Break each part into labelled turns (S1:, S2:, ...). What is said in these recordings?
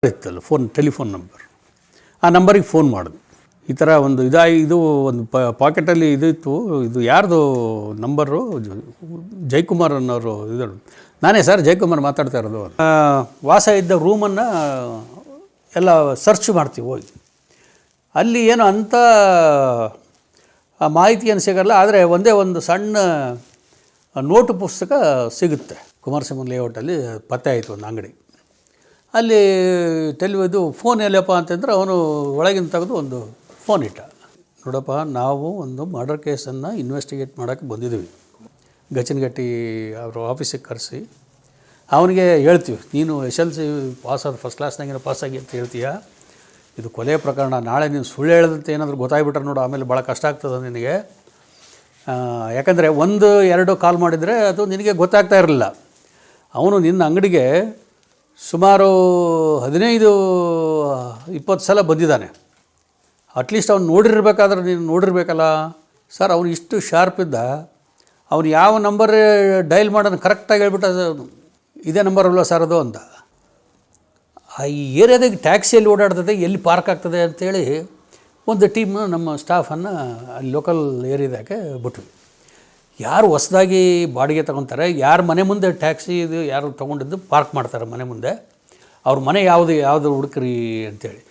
S1: ಇತ್ತಲ್ಲ telephone number, ಆ ನಂಬರಿಗೆ ಫೋನ್ ಮಾಡೋದು. ಈ ಥರ ಒಂದು ಇದು ಒಂದು ಪಾಕೆಟಲ್ಲಿ ಇದಿತ್ತು. ಇದು ಯಾರ್ದು ನಂಬರು? ಜಯಕುಮಾರ್ ಅನ್ನೋರು ಇದರು. ನಾನೇ ಸರ್ ಜಯಕುಮಾರ್ ಮಾತಾಡ್ತಾ ಇರೋದು. ವಾಸ ಇದ್ದ ರೂಮನ್ನು ಎಲ್ಲ ಸರ್ಚ್ ಮಾಡ್ತೀವಿ ಹೋಗಿ. ಅಲ್ಲಿ ಏನು ಅಂಥ ಮಾಹಿತಿಯನ್ನು ಸಿಗಲ್ಲ. ಆದರೆ ಒಂದೇ ಒಂದು ಸಣ್ಣ ನೋಟು ಪುಸ್ತಕ ಸಿಗುತ್ತೆ. ಕುಮಾರಸ್ವಾಮಿ ಲೇಔಟಲ್ಲಿ ಪತ್ತೆ ಆಯಿತು ಒಂದು ಅಂಗಡಿ. ಅಲ್ಲಿ ಇದು ಫೋನ್ ಎಲ್ಲಪ್ಪ ಅಂತಂದ್ರೆ ಅವನು ಒಳಗಿನ ತೆಗೆದು ಒಂದು ಫೋನ್ ಇಟ್ಟ. ನೋಡಪ್ಪ, ನಾವು ಒಂದು ಮರ್ಡರ್ ಕೇಸನ್ನು ಇನ್ವೆಸ್ಟಿಗೇಟ್ ಮಾಡೋಕ್ಕೆ ಬಂದಿದ್ದೀವಿ. ಗಚನಗಟ್ಟಿ ಅವರು ಆಫೀಸಿಗೆ ಕರೆಸಿ ಅವನಿಗೆ ಹೇಳ್ತೀವಿ, ನೀನು SLC ಪಾಸ್ ಆದ ಫಸ್ಟ್ ಕ್ಲಾಸ್ನಾಗೇನೋ ಪಾಸಾಗಿ ಅಂತ ಹೇಳ್ತೀಯ, ಇದು ಕೊಲೆ ಪ್ರಕರಣ. ನಾಳೆ ನೀನು ಸುಳ್ಳು ಹೇಳದಂತೆ ಏನಾದರೂ ಗೊತ್ತಾಗ್ಬಿಟ್ರೆ ನೋಡು, ಆಮೇಲೆ ಭಾಳ ಕಷ್ಟ ಆಗ್ತದೆ ನಿನಗೆ. ಯಾಕಂದರೆ 1-2 ಕಾಲ್ ಮಾಡಿದರೆ ಅದು ನಿನಗೆ ಗೊತ್ತಾಗ್ತಾ ಇರಲಿಲ್ಲ. ಅವನು ನಿನ್ನ ಅಂಗಡಿಗೆ ಸುಮಾರು 15-20 ಸಲ ಬಂದಿದ್ದಾನೆ. ಅಟ್ಲೀಸ್ಟ್ ಅವ್ನು ನೋಡಿರ್ಬೇಕಾದ್ರೆ ನೀನು ನೋಡಿರ್ಬೇಕಲ್ಲ. ಸರ್, ಅವನು ಇಷ್ಟು ಶಾರ್ಪ್ ಇದ್ದ. ಅವನು ಯಾವ ನಂಬರ್ ಡೈಲ್ ಮಾಡೋದು ಕರೆಕ್ಟಾಗಿ ಹೇಳ್ಬಿಟ್ಟ, ಇದೇ ನಂಬರ್ ಅಲ್ವ ಸರ್ ಅದು ಅಂತ. ಈ ಏರಿಯಾದಾಗ ಟ್ಯಾಕ್ಸಿಯಲ್ಲಿ ಓಡಾಡ್ತದೆ, ಎಲ್ಲಿ ಪಾರ್ಕ್ ಆಗ್ತದೆ ಅಂಥೇಳಿ ಒಂದು ಟೀಮ್ ನಮ್ಮ ಸ್ಟಾಫನ್ನು ಅಲ್ಲಿ ಲೋಕಲ್ ಏರಿಯಾದಾಗೆ ಬಿಟ್ವಿ. ಯಾರು ಹೊಸದಾಗಿ ಬಾಡಿಗೆ ತೊಗೊತಾರೆ, ಯಾರು ಮನೆ ಮುಂದೆ ಟ್ಯಾಕ್ಸಿ ಇದು ಯಾರು ತೊಗೊಂಡಿದ್ದು ಪಾರ್ಕ್ ಮಾಡ್ತಾರೆ ಮನೆ ಮುಂದೆ, ಅವ್ರ ಮನೆ ಯಾವುದು ಹುಡುಕ್ರಿ ಅಂಥೇಳಿ.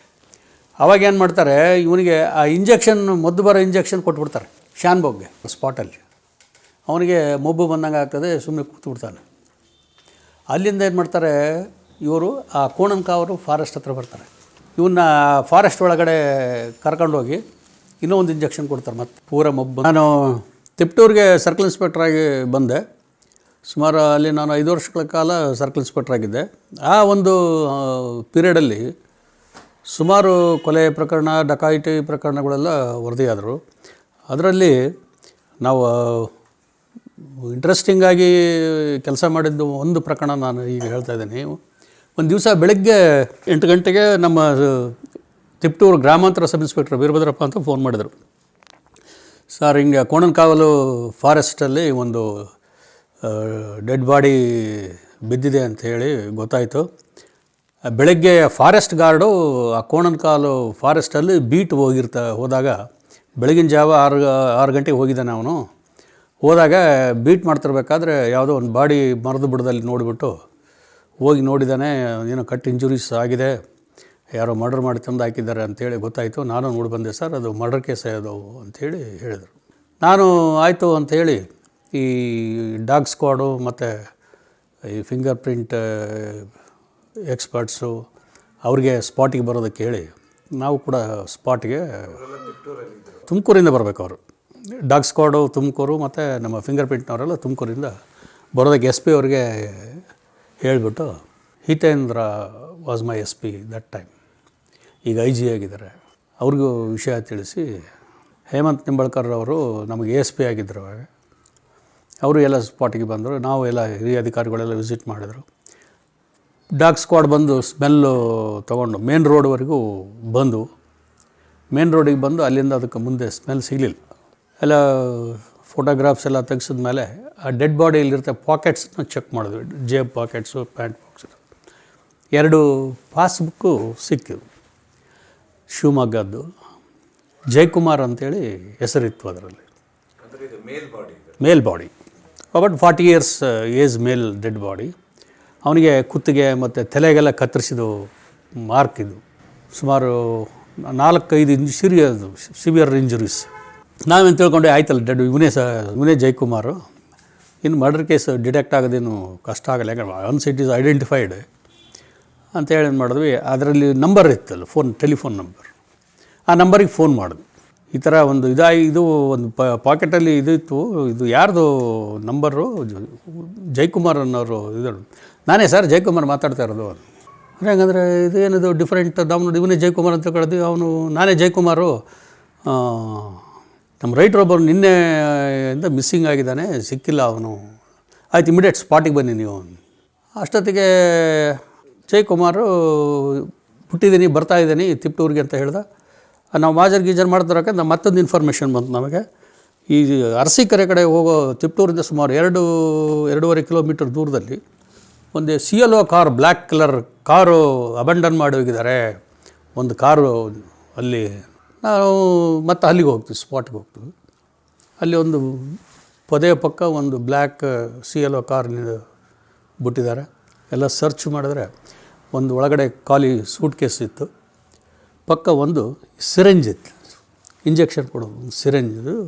S1: ಅವಾಗ ಏನು ಮಾಡ್ತಾರೆ, ಇವನಿಗೆ ಆ ಇಂಜೆಕ್ಷನ್, ಮದ್ದು ಬರೋ ಇಂಜೆಕ್ಷನ್ ಕೊಟ್ಬಿಡ್ತಾರೆ ಶಾನ್ಬೋಗ್ಗೆ ಸ್ಪಾಟಲ್ಲಿ. ಅವನಿಗೆ ಮೊಬ್ಬು ಬಂದಂಗೆ ಆಗ್ತದೆ, ಸುಮ್ಮನೆ ಕೂತ್ಬಿಡ್ತಾನೆ. ಅಲ್ಲಿಂದ ಏನು ಮಾಡ್ತಾರೆ ಇವರು, ಆ ಕೋಣನ್ಕಾವರು ಫಾರೆಸ್ಟ್ ಹತ್ರ ಬರ್ತಾರೆ. ಇವನ್ನ ಫಾರೆಸ್ಟ್ ಒಳಗಡೆ ಕರ್ಕೊಂಡೋಗಿ ಇನ್ನೊಂದು ಇಂಜೆಕ್ಷನ್ ಕೊಡ್ತಾರೆ. ಮತ್ತು ಪೂರ ಮೊಬ್ಬು. ನಾನು ತಿಪ್ಟೂರಿಗೆ ಸರ್ಕಲ್ ಇನ್ಸ್ಪೆಕ್ಟ್ರಾಗಿ ಬಂದೆ. ಸುಮಾರು ಅಲ್ಲಿ ನಾನು 5 ವರ್ಷಗಳ ಕಾಲ ಸರ್ಕಲ್ ಇನ್ಸ್ಪೆಕ್ಟ್ರಾಗಿದ್ದೆ. ಆ ಒಂದು ಪೀರಿಯಡಲ್ಲಿ ಸುಮಾರು ಕೊಲೆ ಪ್ರಕರಣ, ಡಕಾಯಿತಿ ಪ್ರಕರಣಗಳೆಲ್ಲ ವರದಿಯಾದರು. ಅದರಲ್ಲಿ ನಾವು ಇಂಟ್ರೆಸ್ಟಿಂಗಾಗಿ ಕೆಲಸ ಮಾಡಿದ್ದು ಒಂದು ಪ್ರಕರಣ ನಾನು ಈಗ ಹೇಳ್ತಾ ಇದ್ದೀನಿ. ಒಂದು ದಿವಸ ಬೆಳಗ್ಗೆ 8 ಗಂಟೆಗೆ ನಮ್ಮ ತಿಪ್ಟೂರು ಗ್ರಾಮಾಂತರ ಸಬ್ ಇನ್ಸ್ಪೆಕ್ಟರ್ ವೀರಭದ್ರಪ್ಪ ಅಂತ ಫೋನ್ ಮಾಡಿದರು. ಸರ್, ಹಿಂಗೆ ಕೋಣನಕಾವಲು ಫಾರೆಸ್ಟಲ್ಲಿ ಒಂದು ಡೆಡ್ ಬಾಡಿ ಬಿದ್ದಿದೆ ಅಂಥೇಳಿ ಗೊತ್ತಾಯಿತು. ಬೆಳಗ್ಗೆ ಫಾರೆಸ್ಟ್ ಗಾರ್ಡು ಆ ಕೋಣನಕಾವಲು ಫಾರೆಸ್ಟಲ್ಲಿ ಬೀಟ್ ಹೋದಾಗ ಬೆಳಗಿನ ಜಾವ 6 ಗಂಟೆಗೆ ಹೋಗಿದ್ದಾನೆ ಅವನು. ಹೋದಾಗ ಬೀಟ್ ಮಾಡ್ತಿರ್ಬೇಕಾದ್ರೆ ಯಾವುದೋ ಒಂದು ಬಾಡಿ ಮರದ ಬುಡದಲ್ಲಿ ನೋಡಿಬಿಟ್ಟು ಹೋಗಿ ನೋಡಿದ್ದಾನೆ. ಏನೋ ಕಟ್ ಇಂಜುರೀಸ್ ಆಗಿದೆ, ಯಾರೋ ಮರ್ಡರ್ ಮಾಡಿ ತಂದು ಹಾಕಿದ್ದಾರೆ ಅಂಥೇಳಿ ಗೊತ್ತಾಯಿತು. ನಾನು ನೋಡಿ ಬಂದೆ ಸರ್, ಅದು ಮರ್ಡರ್ ಕೇಸ್ ಅದು ಅಂಥೇಳಿ ಹೇಳಿದರು. ನಾನು ಆಯಿತು ಅಂಥೇಳಿ ಈ ಡಾಗ್ ಸ್ಕ್ವಾಡು ಮತ್ತು ಈ ಫಿಂಗರ್ ಪ್ರಿಂಟ್ ಎಕ್ಸ್ಪರ್ಟ್ಸು ಅವ್ರಿಗೆ ಸ್ಪಾಟಿಗೆ ಬರೋದಕ್ಕೆ ಹೇಳಿ ನಾವು ಕೂಡ ಸ್ಪಾಟಿಗೆ ತುಮಕೂರಿಂದ ಬರಬೇಕು. ಅವರು ಡಾಗ್ ಸ್ಕ್ವಾಡು ತುಮಕೂರು ಮತ್ತು ನಮ್ಮ ಫಿಂಗರ್ ಪ್ರಿಂಟ್ನವರೆಲ್ಲ ತುಮಕೂರಿಂದ ಬರೋದಕ್ಕೆ SP ಅವ್ರಿಗೆ ಹೇಳಿಬಿಟ್ಟು, Hitendra was my SP that time, ಈಗ IG ಆಗಿದ್ದಾರೆ. ಅವ್ರಿಗೂ ವಿಷಯ ತಿಳಿಸಿ ಹೇಮಂತ್ ನಿಂಬಳ್ಕರ್ ಅವರು ನಮಗೆ ASP ಆಗಿದ್ದರು. ಅವಾಗ ಅವರು ಎಲ್ಲ ಸ್ಪಾಟಿಗೆ ಬಂದರು. ನಾವು ಎಲ್ಲ ಹಿರಿಯ ಅಧಿಕಾರಿಗಳೆಲ್ಲ ವಿಸಿಟ್ ಮಾಡಿದರು. ಡಾಗ್ ಸ್ಕ್ವಾಡ್ ಬಂದು ಸ್ಮೆಲ್ಲು ತೊಗೊಂಡು ಮೇನ್ ರೋಡ್ವರೆಗೂ ಬಂದು, ಮೇನ್ ರೋಡಿಗೆ ಬಂದು ಅಲ್ಲಿಂದ ಅದಕ್ಕೆ ಮುಂದೆ ಸ್ಮೆಲ್ ಸಿಗಲಿಲ್ಲ. ಎಲ್ಲ ಫೋಟೋಗ್ರಾಫ್ಸ್ ಎಲ್ಲ ತೆಗೆಸಿದ ಮೇಲೆ ಆ ಡೆಡ್ ಬಾಡಿಯಲ್ಲಿರುತ್ತೆ ಪಾಕೆಟ್ಸ್ನ ಚೆಕ್ ಮಾಡಿದ್ವಿ. ಜೇಬ್ ಪಾಕೆಟ್ಸು, ಪ್ಯಾಂಟ್ ಬಾಕ್ಸ್. 2 ಪಾಸ್ಬುಕ್ಕು ಸಿಕ್ಕಿದ್ವು. ಶಿವಮೊಗ್ಗದ್ದು ಜಯಕುಮಾರ್ ಅಂತೇಳಿ ಹೆಸರಿತ್ತು ಅದರಲ್ಲಿ. Male body, about 40 years age male dead body. ಅವನಿಗೆ ಕುತ್ತಿಗೆ ಮತ್ತು ತಲೆಗೆಲ್ಲ ಕತ್ತರಿಸಿದ್ದು ಮಾರ್ಕ್ ಇದು. ಸುಮಾರು 4-5 ಸಿವಿಯರ್ ಇಂಜುರೀಸ್. ನಾವೇನು ತಿಳ್ಕೊಂಡೆ, ಆಯ್ತಲ್ಲ ಡೆಡ್ ಇವನೇ ಜಯಕುಮಾರು, ಇನ್ನು ಮರ್ಡರ್ ಕೇಸ್ ಡಿಟೆಕ್ಟ್ ಆಗೋದೇನು ಕಷ್ಟ ಆಗಲ್ಲ, ಯಾಕಂದ್ರೆ ಒನ್ಸ್ ಇಟ್ ಈಸ್ ಐಡೆಂಟಿಫೈಡ್ ಅಂತೇಳಿ ಏನು ಮಾಡಿದ್ವಿ. ಅದರಲ್ಲಿ ನಂಬರ್ ಇತ್ತಲ್ಲ ಟೆಲಿಫೋನ್ ನಂಬರ್, ಆ ನಂಬರಿಗೆ ಫೋನ್ ಮಾಡಿದ್ವಿ. ಈ ಥರ ಒಂದು ಇದು ಒಂದು ಪಾಕೆಟಲ್ಲಿ ಇದಿತ್ತು. ಇದು ಯಾರ್ದು ನಂಬರು? ಜಯಕುಮಾರ್ ಅನ್ನೋರು ಇದರು. ನಾನೇ ಸರ್ ಜಯಕುಮಾರ್ ಮಾತಾಡ್ತಾ ಇರೋದು. ಹಾಗಂದರೆ ಇದು ಏನಿದು ಡಿಫ್ರೆಂಟ್, ನಾವು ಇವನೇ ಜಯಕುಮಾರ್ ಅಂತ ಕೇಳಿದ್ವಿ. ಅವನು ನಾನೇ ಜಯಕುಮಾರು, ನಮ್ಮ ರೈಟ್ರೊಬ್ಬರು ನಿನ್ನೆಯಿಂದ ಮಿಸ್ಸಿಂಗ್ ಆಗಿದ್ದಾನೆ, ಸಿಕ್ಕಿಲ್ಲ ಅವನು. ಆಯ್ತು, ಇಮಿಡಿಯೇಟ್ ಸ್ಪಾಟಿಗೆ ಬನ್ನಿ ನೀವು. ಅಷ್ಟೊತ್ತಿಗೆ ಜಯಕುಮಾರು ಹುಟ್ಟಿದ್ದೀನಿ, ಬರ್ತಾಯಿದ್ದೀನಿ ತಿಪ್ಟೂರಿಗೆ ಅಂತ ಹೇಳ್ದೆ. ನಾವು ಮಾಜರ್ ಗೀಜರ್ ಮಾಡ್ತಿರೋಕೆ ಮತ್ತೊಂದು ಇನ್ಫಾರ್ಮೇಷನ್ ಬಂತು ನಮಗೆ. ಈ ಅರಸೀಕೆರೆ ಕಡೆ ಹೋಗೋ ತಿಪ್ಟೂರಿಂದ ಸುಮಾರು 2-2.5 ಕಿಲೋಮೀಟರ್ ದೂರದಲ್ಲಿ ಒಂದು CLO car, black colour car abandon ಮಾಡಿ ಹೋಗಿದ್ದಾರೆ. ಒಂದು ಕಾರು ಅಲ್ಲಿ. ನಾವು ಮತ್ತೆ ಅಲ್ಲಿಗೆ ಹೋಗ್ತೀವಿ, ಸ್ಪಾಟ್ಗೆ ಹೋಗ್ತೀವಿ. ಅಲ್ಲಿ ಒಂದು ಪೊದೆಯ ಪಕ್ಕ ಒಂದು ಬ್ಲ್ಯಾಕ್ CLO ಕಾರ್ ಬಿಟ್ಟಿದ್ದಾರೆ. ಎಲ್ಲ ಸರ್ಚ್ ಮಾಡಿದ್ರೆ ಒಂದು ಒಳಗಡೆ ಖಾಲಿ ಸೂಟ್ ಕೇಸ್ ಇತ್ತು. ಪಕ್ಕ ಒಂದು ಸಿರೆಂಜ್ ಇತ್ತು, ಇಂಜೆಕ್ಷನ್ ಕೊಡೋದು ಸಿರೆಂಜ್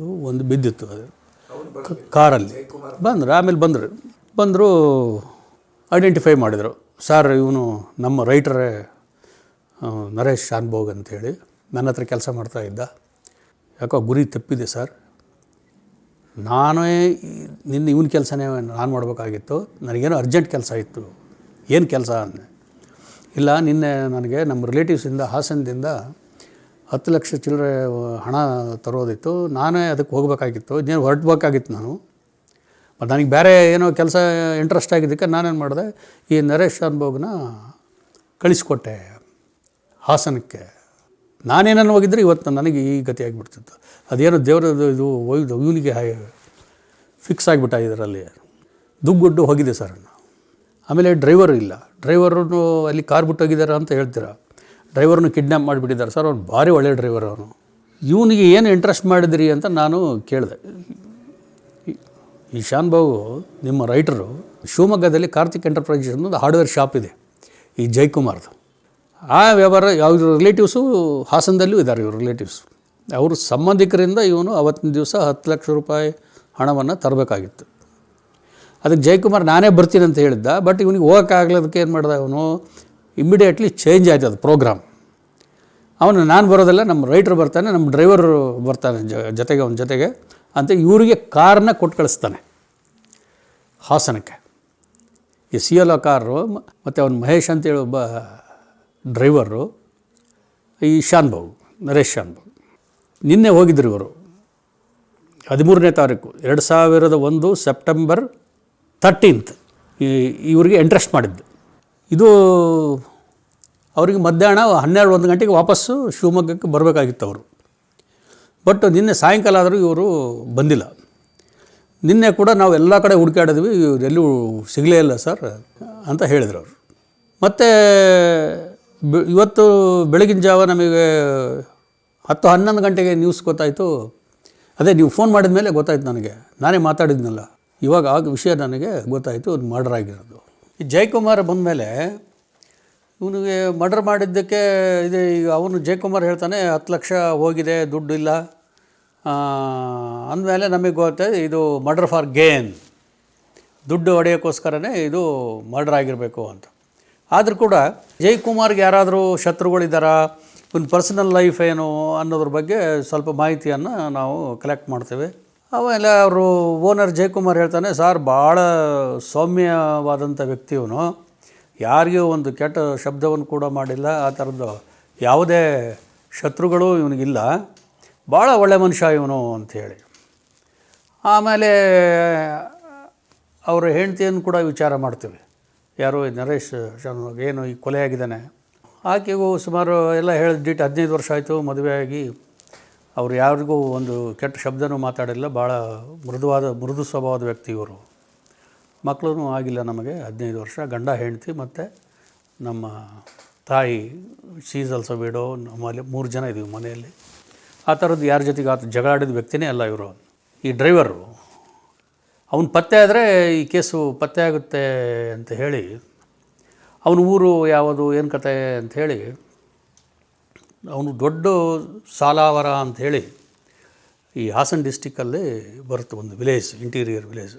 S1: ಒಂದು ಬಿದ್ದಿತ್ತು ಅದು ಕಾರಲ್ಲಿ. ಆಮೇಲೆ ಬಂದರು ಐಡೆಂಟಿಫೈ ಮಾಡಿದರು. ಸರ್, ಇವನು ನಮ್ಮ ರೈಟರೇ ನರೇಶ್ ಶಾನ್ಭೋಗ್ ಅಂತೇಳಿ, ನನ್ನ ಹತ್ರ ಕೆಲಸ ಮಾಡ್ತಾಯಿದ್ದ. ಯಾಕೋ ಗುರಿ ತಪ್ಪಿದೆ ಸರ್, ನಾನೇ ಇವನ ಕೆಲಸನೇ ನಾನು ಮಾಡಬೇಕಾಗಿತ್ತು, ನನಗೇನೋ ಅರ್ಜೆಂಟ್ ಕೆಲಸ ಇತ್ತು. ಏನು ಕೆಲಸ ಅಂದೆ. ಇಲ್ಲ, ನಿನ್ನೆ ನನಗೆ ನಮ್ಮ ರಿಲೇಟಿವ್ಸಿಂದ ಹಾಸನದಿಂದ 10 ಲಕ್ಷ ಚಿಲ್ಲರೆ ಹಣ ತರೋದಿತ್ತು, ನಾನೇ ಅದಕ್ಕೆ ಹೋಗಬೇಕಾಗಿತ್ತು, ಇನ್ನೇನು ಹೊರಟಬೇಕಾಗಿತ್ತು ನಾನು. ಮತ್ತು ನನಗೆ ಬೇರೆ ಏನೋ ಕೆಲಸ ಇಂಟ್ರೆಸ್ಟ್ ಆಗಿದ್ದಕ್ಕೆ ನಾನೇನು ಮಾಡಿದೆ, ಈ ನರೇಶ್ ಶಾನ್ಭೋಗ್ನ ಕಳಿಸ್ಕೊಟ್ಟೆ ಹಾಸನಕ್ಕೆ. ನಾನೇನನ್ನು ಹೋಗಿದ್ರೆ ಇವತ್ತು ನನಗೆ ಈ ಗತಿ ಆಗಿಬಿಡ್ತಿತ್ತು. ಅದೇನೋ ದೇವರದ್ದು ಇದು ಒಯ್ದು ಇವನಿಗೆ ಫಿಕ್ಸ್ ಆಗಿಬಿಟ್ಟ ಇದರಲ್ಲಿ. ದುಗ್ಗುಡ್ಡು ಹೋಗಿದೆ ಸರ್. ಆಮೇಲೆ ಡ್ರೈವರು ಇಲ್ಲ, ಡ್ರೈವರನ್ನು ಅಲ್ಲಿ ಕಾರ್ ಬಿಟ್ಟು ಹೋಗಿದ್ದಾರೆ ಅಂತ ಹೇಳ್ತೀರ. ಡ್ರೈವರ್ನು ಕಿಡ್ನ್ಯಾಪ್ ಮಾಡಿಬಿಟ್ಟಿದ್ದಾರೆ ಸರ್. ಅವ್ನು ಭಾರಿ ಒಳ್ಳೆಯ ಡ್ರೈವರ್ ಅವನು. ಇವನಿಗೆ ಏನು ಇಂಟ್ರೆಸ್ಟ್ ಮಾಡಿದ್ರಿ ಅಂತ ನಾನು ಕೇಳಿದೆ. ಈ ಶಾನ್ಭೋಗು ನಿಮ್ಮ ರೈಟರು ಶಿವಮೊಗ್ಗದಲ್ಲಿ ಕಾರ್ತಿಕ್ ಎಂಟರ್ಪ್ರೈಸಸ್ ಅನ್ನೋದು ಹಾರ್ಡ್ವೇರ್ ಶಾಪ್ ಇದೆ, ಈ ಜಯಕುಮಾರ್ದು. ಆ ವ್ಯವಹಾರ ಅವ್ರ ರಿಲೇಟಿವ್ಸು ಹಾಸನದಲ್ಲೂ ಇದ್ದಾರೆ. ಇವ್ರ ರಿಲೇಟಿವ್ಸು ಅವರು ಸಂಬಂಧಿಕರಿಂದ ಇವನು ಅವತ್ತಿನ ದಿವಸ 10 ಲಕ್ಷ ರೂಪಾಯಿ ಹಣವನ್ನು ತರಬೇಕಾಗಿತ್ತು. ಅದಕ್ಕೆ ಜಯಕುಮಾರ್ ನಾನೇ ಬರ್ತೀನಿ ಅಂತ ಹೇಳಿದ್ದ. ಬಟ್ ಇವನಿಗೆ ಹೋಗೋಕ್ಕಾಗ್ಲದಕ್ಕೆ ಏನು ಮಾಡ್ದೆ, ಅವನು ಇಮ್ಮಿಡಿಯೇಟ್ಲಿ ಚೇಂಜ್ ಆಯ್ತು ಅದು ಪ್ರೋಗ್ರಾಮ್. ನಾನು ಬರೋದಲ್ಲ, ನಮ್ಮ ರೈಟ್ರು ಬರ್ತಾನೆ, ನಮ್ಮ ಡ್ರೈವರ್ ಬರ್ತಾನೆ ಜೊತೆಗೆ, ಅವನ ಜೊತೆಗೆ ಅಂತ ಇವರಿಗೆ ಕಾರನ್ನ ಕೊಟ್ಟು ಕಳಿಸ್ತಾನೆ ಹಾಸನಕ್ಕೆ. ಈ CLO ಕಾರು ಮತ್ತು ಅವನು ಮಹೇಶ್ ಅಂತೇಳಿ ಒಬ್ಬ ಡ್ರೈವರು, ಈ ಶಾನ್ಭೋಗ್, ನರೇಶ್ ಶಾನ್ಭೋಗ್. ನಿನ್ನೆ ಹೋಗಿದ್ರು ಇವರು 13ನೇ ತಾರೀಕು 2001 ಸೆಪ್ಟೆಂಬರ್ 13th ಇವರಿಗೆ ಇಂಟ್ರೆಸ್ಟ್ ಮಾಡಿದ್ದು. ಇದು ಅವರಿಗೆ ಮಧ್ಯಾಹ್ನ 12-1 ಗಂಟೆಗೆ ವಾಪಸ್ಸು ಶಿವಮೊಗ್ಗಕ್ಕೆ ಬರಬೇಕಾಗಿತ್ತು ಅವರು. ಬಟ್ ನಿನ್ನೆ ಸಾಯಂಕಾಲ ಆದರೂ ಇವರು ಬಂದಿಲ್ಲ. ನಿನ್ನೆ ಕೂಡ ನಾವು ಎಲ್ಲ ಕಡೆ ಹುಡುಕಾಡಿದ್ವಿ, ಎಲ್ಲೂ ಸಿಗಲೇ ಇಲ್ಲ ಸರ್ ಅಂತ ಹೇಳಿದ್ರು ಅವರು. ಮತ್ತು ಇವತ್ತು ಬೆಳಗಿನ ಜಾವ ನಮಗೆ 10-11 ಗಂಟೆಗೆ ನ್ಯೂಸ್ ಗೊತ್ತಾಯಿತು. ಅದೇ ನೀವು ಫೋನ್ ಮಾಡಿದ ಮೇಲೆ ಗೊತ್ತಾಯ್ತು ನನಗೆ, ನಾನೇ ಮಾತಾಡಿದ್ನಲ್ಲ, ಇವಾಗ ಆಗ ವಿಷಯ ನನಗೆ ಗೊತ್ತಾಯಿತು, ಅದು ಮರ್ಡರ್ ಆಗಿರೋದು. ಈ ಜಯಕುಮಾರ್ ಬಂದ ಮೇಲೆ ಇವನಿಗೆ ಮರ್ಡರ್ ಮಾಡಿದ್ದಕ್ಕೆ ಇದೆ. ಈಗ ಅವನು ಜಯಕುಮಾರ್ ಹೇಳ್ತಾನೆ 10 ಲಕ್ಷ ಹೋಗಿದೆ, ದುಡ್ಡು ಇಲ್ಲ ಅಂದಮೇಲೆ ನಮಗೆ ಗೊತ್ತಾಯ್ತು ಇದು ಮರ್ಡರ್ ಫಾರ್ ಗೇನ್, ದುಡ್ಡು ಹೊಡೆಯೋಕ್ಕೋಸ್ಕರನೇ ಇದು ಮರ್ಡರ್ ಆಗಿರಬೇಕು ಅಂತ. ಆದರೂ ಕೂಡ ಜಯಕುಮಾರ್ಗೆ ಯಾರಾದರೂ ಶತ್ರುಗಳಿದ್ದಾರಾ, ಒಂದು ಪರ್ಸನಲ್ ಲೈಫ್ ಏನು ಅನ್ನೋದ್ರ ಬಗ್ಗೆ ಸ್ವಲ್ಪ ಮಾಹಿತಿಯನ್ನು ನಾವು ಕಲೆಕ್ಟ್ ಮಾಡ್ತೇವೆ. ಆಮೇಲೆ ಅವರು ಓನರ್ ಜಯಕುಮಾರ್ ಹೇಳ್ತಾನೆ, ಸರ್ ಭಾಳ ಸೌಮ್ಯವಾದಂಥ ವ್ಯಕ್ತಿ ಇವನು, ಯಾರಿಗೂ ಒಂದು ಕೆಟ್ಟ ಶಬ್ದವನ್ನು ಕೂಡ ಮಾಡಿಲ್ಲ, ಆ ಥರದ್ದು ಯಾವುದೇ ಶತ್ರುಗಳು ಇವನಿಗಿಲ್ಲ, ಭಾಳ ಒಳ್ಳೆಯ ಮನುಷ್ಯ ಇವನು ಅಂಥೇಳಿ. ಆಮೇಲೆ ಅವರ ಹೆಂಡತಿಯನ್ನು ಕೂಡ ವಿಚಾರ ಮಾಡ್ತೀವಿ. ಯಾರು ನರೇಶ್ ಶಾನ್ಭೋಗ್ ಏನು ಈ ಕೊಲೆ ಆಗಿದ್ದಾನೆ, ಆಕೆಗೂ ಸುಮಾರು ಎಲ್ಲ ಹೇಳಿದ್ದಿಟ್ಟು 15 ವರ್ಷ ಆಯಿತು ಮದುವೆ ಆಗಿ. ಅವರು ಯಾರಿಗೂ ಒಂದು ಕೆಟ್ಟ ಶಬ್ದನೂ ಮಾತಾಡಿಲ್ಲ, ಭಾಳ ಮೃದು ಸ್ವಭಾವದ ವ್ಯಕ್ತಿ ಇವರು. ಮಕ್ಕಳೂ ಆಗಿಲ್ಲ ನಮಗೆ, 15 ವರ್ಷ, ಗಂಡ ಹೆಂಡತಿ ಮತ್ತು ನಮ್ಮ ತಾಯಿ, ಶೀಸ್ ಆಲ್ಸೋ ವಿಡೋ. ನಮ್ಮಲ್ಲಿ 3 ಜನ ಇದ್ದೀವಿ ಮನೆಯಲ್ಲಿ. ಆ ಥರದ್ದು ಯಾರ ಜೊತೆಗೆ ಜಗಳಾಡಿದ ವ್ಯಕ್ತಿನೇ ಅಲ್ಲ ಇವರು. ಈ ಡ್ರೈವರು ಅವನು ಪತ್ತೆ ಆದರೆ ಈ ಕೇಸು ಪತ್ತೆ ಆಗುತ್ತೆ ಅಂತ ಹೇಳಿ, ಅವನ ಊರು ಯಾವುದು ಏನು ಕತೆ ಅಂಥೇಳಿ, ಅವನು ದೊಡ್ಡ ಸಾಲಾವರ ಅಂಥೇಳಿ ಈ ಹಾಸನ ಡಿಸ್ಟಿಕ್ಕಲ್ಲಿ ಬರುತ್ತೆ, ಒಂದು village, interior village,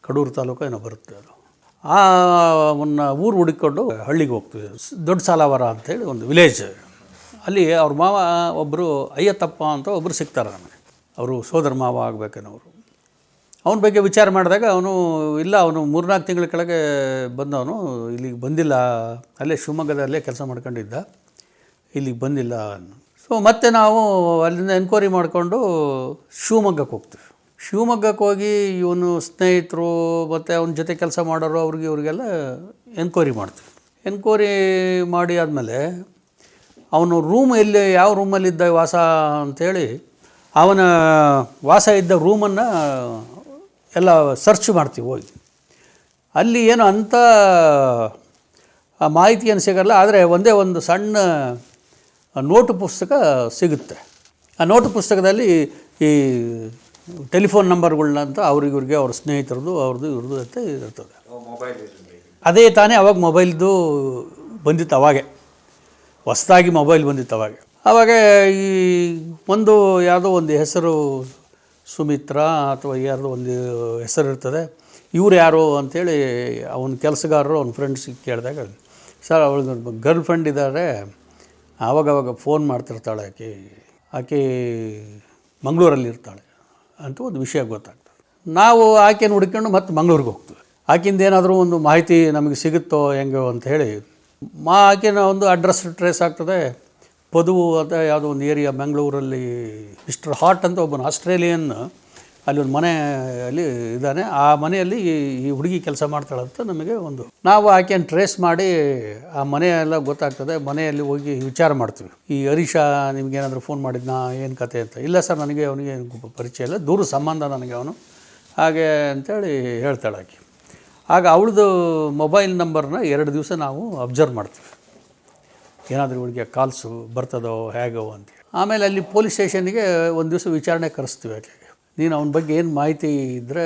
S1: Kadur taluk ಏನೋ ಬರುತ್ತೆ ಅದು. ಆ ಅವನ್ನ ಊರು ಹುಡುಕೊಂಡು ಹಳ್ಳಿಗೆ ಹೋಗ್ತೀವಿ. ದೊಡ್ಡ ಸಾಲಾವರ ಅಂಥೇಳಿ ಒಂದು ವಿಲೇಜ್. ಅಲ್ಲಿ ಅವ್ರ ಮಾವ ಒಬ್ಬರು ಅಯ್ಯತ್ತಪ್ಪ ಅಂತ ಒಬ್ಬರು ಸಿಗ್ತಾರೆ ನಮಗೆ. ಅವರು ಸೋದರ ಮಾವ ಆಗಬೇಕನ್ನೋರು. ಅವನ ಬಗ್ಗೆ ವಿಚಾರ ಮಾಡಿದಾಗ ಅವನು ಇಲ್ಲ, ಅವನು 3-4 ತಿಂಗಳ ಕೆಳಗೆ ಬಂದವನು, ಇಲ್ಲಿಗೆ ಬಂದಿಲ್ಲ, ಅಲ್ಲೇ ಶಿವಮೊಗ್ಗದಲ್ಲೇ ಕೆಲಸ ಮಾಡ್ಕೊಂಡಿದ್ದ, ಇಲ್ಲಿಗೆ ಬಂದಿಲ್ಲ. ಸೊ ಮತ್ತೆ ನಾವು ಅಲ್ಲಿಂದ ಎನ್ಕ್ವೈರಿ ಮಾಡಿಕೊಂಡು ಶಿವಮೊಗ್ಗಕ್ಕೆ ಹೋಗ್ತೀವಿ. ಶಿವಮೊಗ್ಗಕ್ಕೆ ಹೋಗಿ ಇವನು ಸ್ನೇಹಿತರು ಮತ್ತು ಅವನ ಜೊತೆ ಕೆಲಸ ಮಾಡೋರು ಇವ್ರಿಗೆಲ್ಲ ಎನ್ಕ್ವೈರಿ ಮಾಡ್ತೀವಿ. ಎನ್ಕ್ವೈರಿ ಮಾಡಿ ಆದಮೇಲೆ ಅವನು ರೂಮ್ ಎಲ್ಲಿ, ಯಾವ ರೂಮಲ್ಲಿದ್ದ ವಾಸ ಅಂಥೇಳಿ, ಅವನ ವಾಸ ಇದ್ದ ರೂಮನ್ನು ಎಲ್ಲ ಸರ್ಚ್ ಮಾಡ್ತೀವಿ ಹೋಗಿ. ಅಲ್ಲಿ ಏನು ಅಂಥ ಆ ಮಾಹಿತಿ ಏನು ಸಿಗಲ್ಲ. ಆದರೆ ಒಂದೇ ಒಂದು ಸಣ್ಣ ನೋಟು ಪುಸ್ತಕ ಸಿಗುತ್ತೆ. ಆ ನೋಟು ಪುಸ್ತಕದಲ್ಲಿ ಈ ಟೆಲಿಫೋನ್ ನಂಬರ್ಗಳನ್ನಂತ ಅವ್ರಿಗೆ ಅವ್ರ ಸ್ನೇಹಿತರದು ಅವ್ರದ್ದು ಇವ್ರದ್ದು ಅಂತ ಇರ್ತದೆ. ಅದೇ ತಾನೇ ಅವಾಗ ಮೊಬೈಲ್ದು ಬಂದಿತ್ತು. ಅವಾಗೆ ಹೊಸದಾಗಿ ಮೊಬೈಲ್ ಬಂದಿತ್ತು ಆವಾಗ ಈ ಯಾವುದೋ ಒಂದು ಹೆಸರು ಸುಮಿತ್ರ ಅಥವಾ ಯಾರ್ದೋ ಒಂದು ಹೆಸರು ಇರ್ತದೆ. ಇವ್ರು ಯಾರು ಅಂಥೇಳಿ ಅವನ ಕೆಲಸಗಾರರು ಅವ್ನ ಫ್ರೆಂಡ್ಸಿಗೆ ಕೇಳಿದಾಗ, ಸರ್ ಅವಳಿಗೆ ಗರ್ಲ್ ಫ್ರೆಂಡ್ ಇದ್ದಾರೆ, ಆವಾಗವಾಗ ಫೋನ್ ಮಾಡ್ತಿರ್ತಾಳೆ, ಆಕೆ ಮಂಗಳೂರಲ್ಲಿ ಇರ್ತಾಳೆ ಅಂತ ಒಂದು ವಿಷಯ ಗೊತ್ತಾಗ್ತದೆ. ನಾವು ಆಕೆಯನ್ನು ಹುಡ್ಕೊಂಡು ಮತ್ತೆ ಮಂಗಳೂರಿಗೆ ಹೋಗ್ತೀವಿ. ಆಕೆಯಿಂದ ಏನಾದರೂ ಒಂದು ಮಾಹಿತಿ ನಮಗೆ ಸಿಗುತ್ತೋ ಹೆಂಗೋ ಅಂಥೇಳಿ ಆಕೆನ ಒಂದು ಅಡ್ರೆಸ್ ಟ್ರೇಸ್ ಆಗ್ತದೆ. ಪದುವು ಅಥವಾ ಯಾವುದೋ ಒಂದು ಏರಿಯಾ ಬೆಂಗಳೂರಲ್ಲಿ ಮಿಸ್ಟರ್ ಹಾಟ್ ಅಂತ ಒಬ್ಬನು ಆಸ್ಟ್ರೇಲಿಯನ್ ಅಲ್ಲಿ ಒಂದು ಮನೆಯಲ್ಲಿ ಇದ್ದಾನೆ. ಆ ಮನೆಯಲ್ಲಿ ಈ ಹುಡುಗಿ ಕೆಲಸ ಮಾಡ್ತಾಳಂತ ನಮಗೆ ನಾವು ಆಕೆಯನ್ನು ಟ್ರೇಸ್ ಮಾಡಿ ಆ ಮನೆಯೆಲ್ಲ ಗೊತ್ತಾಗ್ತದೆ. ಮನೆಯಲ್ಲಿ ಹೋಗಿ ವಿಚಾರ ಮಾಡ್ತೀವಿ, ಈ ಹರೀಶ ನಿಮಗೇನಾದರೂ ಫೋನ್ ಮಾಡಿದ್ನಾ, ಏನು ಕತೆ ಅಂತ. ಇಲ್ಲ ಸರ್, ನನಗೆ ಅವನಿಗೆ ಪರಿಚಯ ಇಲ್ಲ, ದೂರ ಸಂಬಂಧ ನನಗೆ ಅವನು, ಹಾಗೆ ಅಂತೇಳಿ ಹೇಳ್ತಾಳೆ ಆಕೆ. ಆಗ ಅವಳದು ಮೊಬೈಲ್ ನಂಬರ್ನ 2 ದಿವಸ ನಾವು ಅಬ್ಸರ್ವ್ ಮಾಡ್ತೀವಿ, ಏನಾದರೂ ಇವಳಿಗೆ ಕಾಲ್ಸು ಬರ್ತದೋ ಹೇಗೋ ಅಂತ. ಆಮೇಲೆ ಅಲ್ಲಿ ಪೊಲೀಸ್ ಸ್ಟೇಷನ್ಗೆ ಒಂದು ದಿವಸ ವಿಚಾರಣೆ ಕರೆಸ್ತೀವಿ ಆಕೆಗೆ. ನೀನು ಅವನ ಬಗ್ಗೆ ಏನು ಮಾಹಿತಿ ಇದ್ದರೆ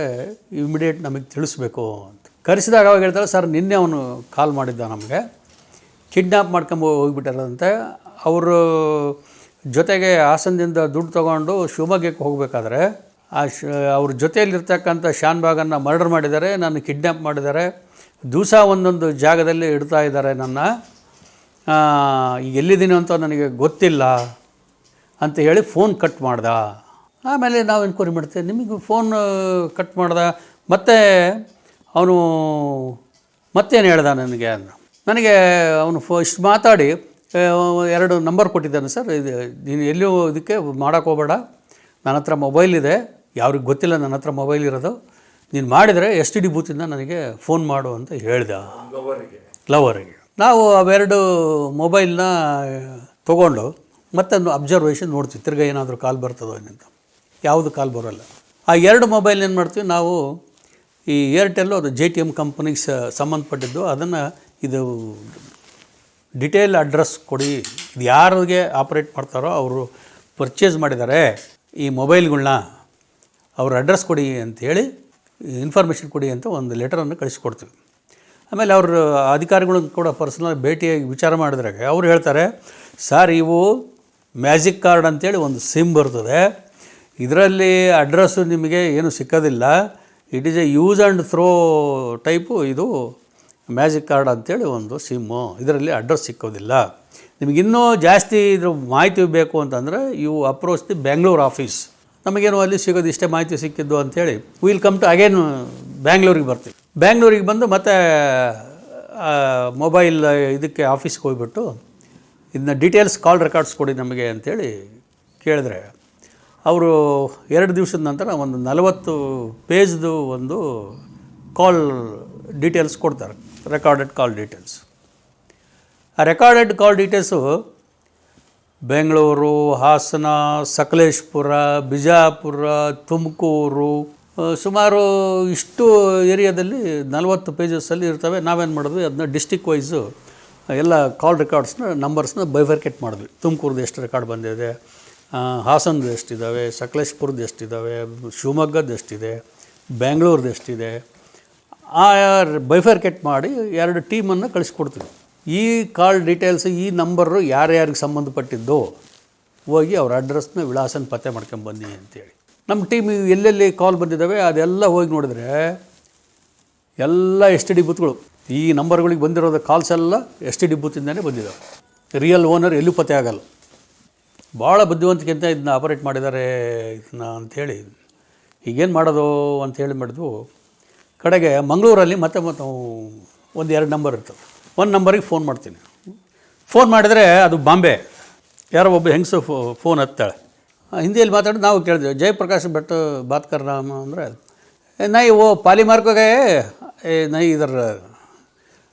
S1: ಇಮಿಡಿಯೇಟ್ ನಮಗೆ ತಿಳಿಸ್ಬೇಕು ಅಂತ ಕರೆಸಿದಾಗ ಅವಾಗ ಹೇಳ್ತಾಳೆ, ಸರ್ ನಿನ್ನೆ ಅವನು ಕಾಲ್ ಮಾಡಿದ್ದ, ನಮಗೆ ಕಿಡ್ನ್ಯಾಪ್ ಮಾಡ್ಕೊಂಡು ಹೋಗಿಬಿಟ್ಟಾರಂತೆ. ಅವರು ಜೊತೆಗೆ ಹಾಸನದಿಂದ ದುಡ್ಡು ತೊಗೊಂಡು ಶಿವಮೊಗ್ಗಕ್ಕೆ ಹೋಗಬೇಕಾದ್ರೆ ಅವ್ರ ಜೊತೆಯಲ್ಲಿರ್ತಕ್ಕಂಥ ಶಾನ್ಭಾಗನ್ನು ಮರ್ಡರ್ ಮಾಡಿದ್ದಾರೆ, ನನ್ನ ಕಿಡ್ನ್ಯಾಪ್ ಮಾಡಿದ್ದಾರೆ, ದಿವಸ ಒಂದೊಂದು ಜಾಗದಲ್ಲಿ ಇಡ್ತಾ ಇದ್ದಾರೆ ನನ್ನ, ಈಗ ಎಲ್ಲಿದ್ದೀನಿ ಅಂತ ನನಗೆ ಗೊತ್ತಿಲ್ಲ ಅಂತ ಹೇಳಿ ಫೋನ್ ಕಟ್ ಮಾಡ್ದ. ಆಮೇಲೆ ನಾವು ಎನ್ಕ್ವೈರಿ ಮಾಡ್ತೇವೆ, ನಿಮಗೆ ಫೋನ್ ಕಟ್ ಮಾಡ್ದ, ಮತ್ತು ಅವನು ಮತ್ತೇನು ಹೇಳ್ದ ನನಗೆ ಅವನು ಇಷ್ಟು ಮಾತಾಡಿ 2 ನಂಬರ್ ಕೊಟ್ಟಿದ್ದಾನೆ, ಸರ್ ಇದು ನೀನು ಎಲ್ಲಿಯೂ ಇದಕ್ಕೆ ಮಾಡೋಕ್ಕೆ ಹೋಗಬೇಡ, ನನ್ನ ಹತ್ರ ಮೊಬೈಲ್ ಇದೆ, ಯಾವ್ರಿಗೆ ಗೊತ್ತಿಲ್ಲ ನನ್ನ ಹತ್ರ ಮೊಬೈಲ್ ಇರೋದು, ನೀನು ಮಾಡಿದರೆ STD ಬೂತಿಂದ ನನಗೆ ಫೋನ್ ಮಾಡು ಅಂತ ಹೇಳ್ದ ಲವರಿಗೆ. ನಾವು ಅವೆರಡು ಮೊಬೈಲ್ನ ತೊಗೊಂಡು ಮತ್ತೊಂದು ಅಬ್ಸರ್ವೇಷನ್ ನೋಡ್ತೀವಿ, ತಿರ್ಗಿ ಏನಾದರೂ ಕಾಲ್ ಬರ್ತದೋ ಅಂತ. ಯಾವುದು ಕಾಲ್ ಬರೋಲ್ಲ. ಆ 2 ಮೊಬೈಲ್ ಏನು ಮಾಡ್ತೀವಿ ನಾವು, ಈ ಏರ್ಟೆಲ್ಲು ಅದು JTM ಕಂಪ್ನಿಗೆ ಸಂಬಂಧಪಟ್ಟಿದ್ದು, ಅದನ್ನು ಇದು ಡಿಟೇಲ್ ಅಡ್ರೆಸ್ ಕೊಡಿ, ಇದು ಯಾರಿಗೆ ಆಪ್ರೇಟ್ ಮಾಡ್ತಾರೋ ಅವರು ಪರ್ಚೇಸ್ ಮಾಡಿದ್ದಾರೆ ಈ ಮೊಬೈಲ್ಗಳ್ನ, ಅವ್ರ ಅಡ್ರೆಸ್ ಕೊಡಿ ಅಂಥೇಳಿ ಇನ್ಫಾರ್ಮೇಷನ್ ಕೊಡಿ ಅಂತ ಒಂದು ಲೆಟರನ್ನು ಕಳಿಸ್ಕೊಡ್ತೀವಿ. ಆಮೇಲೆ ಅವ್ರ ಅಧಿಕಾರಿಗಳನ್ನು ಕೂಡ ಪರ್ಸನಲ್ ಭೇಟಿಯಾಗಿ ವಿಚಾರ ಮಾಡಿದ್ರಾಗ ಅವ್ರು ಹೇಳ್ತಾರೆ, ಸರ್ ಇವು ಮ್ಯಾಜಿಕ್ ಕಾರ್ಡ್ ಅಂತೇಳಿ ಒಂದು ಸಿಮ್ ಬರ್ತದೆ, ಇದರಲ್ಲಿ ಅಡ್ರೆಸ್ಸು ನಿಮಗೆ ಏನು ಸಿಕ್ಕೋದಿಲ್ಲ, it is a use and throw type, ಇದು ಮ್ಯಾಜಿಕ್ ಕಾರ್ಡ್ ಅಂತೇಳಿ ಒಂದು ಸಿಮ್ಮು, ಇದರಲ್ಲಿ ಅಡ್ರೆಸ್ ಸಿಕ್ಕೋದಿಲ್ಲ, ನಿಮಗಿನ್ನೂ ಜಾಸ್ತಿ ಇದ್ರ ಮಾಹಿತಿ ಬೇಕು ಅಂತಂದರೆ you approach the Bengaluru office, ನಮಗೇನು ಅಲ್ಲಿ ಸಿಗೋದು ಇಷ್ಟೇ ಮಾಹಿತಿ ಸಿಕ್ಕಿದ್ದು ಅಂಥೇಳಿ ವಿಲ್ ಕಮ್ ಟು ಅಗೇನ್ ಬ್ಯಾಂಗ್ಳೂರಿಗೆ ಬರ್ತೀವಿ. ಬ್ಯಾಂಗ್ಳೂರಿಗೆ ಬಂದು ಮತ್ತೆ ಮೊಬೈಲ್ ಇದಕ್ಕೆ ಆಫೀಸ್ಗೆ ಹೋಗ್ಬಿಟ್ಟು ಇದನ್ನ ಡೀಟೇಲ್ಸ್ ಕಾಲ್ ರೆಕಾರ್ಡ್ಸ್ ಕೊಡಿ ನಮಗೆ ಅಂಥೇಳಿ ಕೇಳಿದ್ರೆ ಅವರು 2 ದಿವಸದ ನಂತರ ಒಂದು 40 ಪೇಜ್ದು ಒಂದು ಕಾಲ್ ಡೀಟೇಲ್ಸ್ ಕೊಡ್ತಾರೆ, ರೆಕಾರ್ಡೆಡ್ ಕಾಲ್ ಡೀಟೇಲ್ಸ್. ಆ ರೆಕಾರ್ಡೆಡ್ ಕಾಲ್ ಡೀಟೇಲ್ಸು ಬೆಂಗಳೂರು, ಹಾಸನ, ಸಕಲೇಶ್ಪುರ, ಬಿಜಾಪುರ, ತುಮಕೂರು, ಸುಮಾರು ಇಷ್ಟು ಏರಿಯಾದಲ್ಲಿ 40 ಪೇಜಸ್ಸಲ್ಲಿ ಇರ್ತವೆ. ನಾವೇನು ಮಾಡಿದ್ವಿ, ಅದನ್ನ ಡಿಸ್ಟಿಕ್ ವೈಸು ಎಲ್ಲ ಕಾಲ್ ರೆಕಾರ್ಡ್ಸ್ನ ನಂಬರ್ಸ್ನ ಬೈಫರ್ಕೇಟ್ ಮಾಡಿದ್ವಿ. ತುಮಕೂರ್ದು ಎಷ್ಟು ರೆಕಾರ್ಡ್ ಬಂದಿದೆ, ಹಾಸನದ್ದು ಎಷ್ಟಿದ್ದಾವೆ, ಸಕಲೇಶ್ಪುರದ್ದು ಎಷ್ಟಿದ್ದಾವೆ, ಶಿವಮೊಗ್ಗದ್ದು ಎಷ್ಟಿದೆ, ಬೆಂಗಳೂರ್ದು ಎಷ್ಟಿದೆ, ಆ ಬೈಫರ್ಕೇಟ್ ಮಾಡಿ 2 ಟೀಮನ್ನು ಕಳಿಸ್ಕೊಡ್ತೀವಿ. ಈ ಕಾಲ್ ಡೀಟೇಲ್ಸ್, ಈ ನಂಬರು ಯಾರ್ಯಾರಿಗೆ ಸಂಬಂಧಪಟ್ಟಿದ್ದು ಹೋಗಿ ಅವ್ರ ಅಡ್ರೆಸ್ನ ವಿಳಾಸನ ಪತ್ತೆ ಮಾಡ್ಕೊಂಬನ್ನಿ ಅಂತೇಳಿ. ನಮ್ಮ ಟೀಮ್ ಎಲ್ಲೆಲ್ಲಿ ಕಾಲ್ ಬಂದಿದ್ದಾವೆ ಅದೆಲ್ಲ ಹೋಗಿ ನೋಡಿದ್ರೆ ಎಲ್ಲ STD ಬೂತ್ಗಳು, ಈ ನಂಬರ್ಗಳಿಗೆ ಬಂದಿರೋದು ಕಾಲ್ಸ್ ಎಲ್ಲ STD ಬೂತಿಂದನೇ ಬಂದಿದ್ದಾವೆ. ರಿಯಲ್ ಓನರ್ ಎಲ್ಲೂ ಪತ್ತೆ ಆಗಲ್ಲ. ಭಾಳ ಬುದ್ಧಿವಂತಿಕೆಂತ ಇದನ್ನ ಆಪರೇಟ್ ಮಾಡಿದ್ದಾರೆ ಇದನ್ನ ಅಂಥೇಳಿ ಈಗೇನು ಮಾಡೋದು ಅಂಥೇಳಿ ಮಾಡಿದ್ವು. ಕಡೆಗೆ ಮಂಗಳೂರಲ್ಲಿ ಮತ್ತೆ ಒಂದು 2 ನಂಬರ್ ಇರ್ತವೆ. ಒಂದು ನಂಬರಿಗೆ ಫೋನ್ ಮಾಡ್ತೀನಿ. ಫೋನ್ ಮಾಡಿದರೆ ಅದು ಬಾಂಬೆ, ಯಾರೋ ಒಬ್ಬ ಹೆಂಗಸು ಫೋನ್ ಹತ್ತಾಳೆ, ಹಿಂದಿಯಲ್ಲಿ ಮಾತಾಡಿ ನಾವು ಕೇಳಿದ್ವಿ, ಜಯಪ್ರಕಾಶ್ ಭಟ್ ಬಾತ್ ಕರ್ನಾಮ ಅಂದರೆ ನೈ ಓ ಪಾಲಿಮಾರ್ ಕೋ ಗಯೆ ನೈ ಇದರ,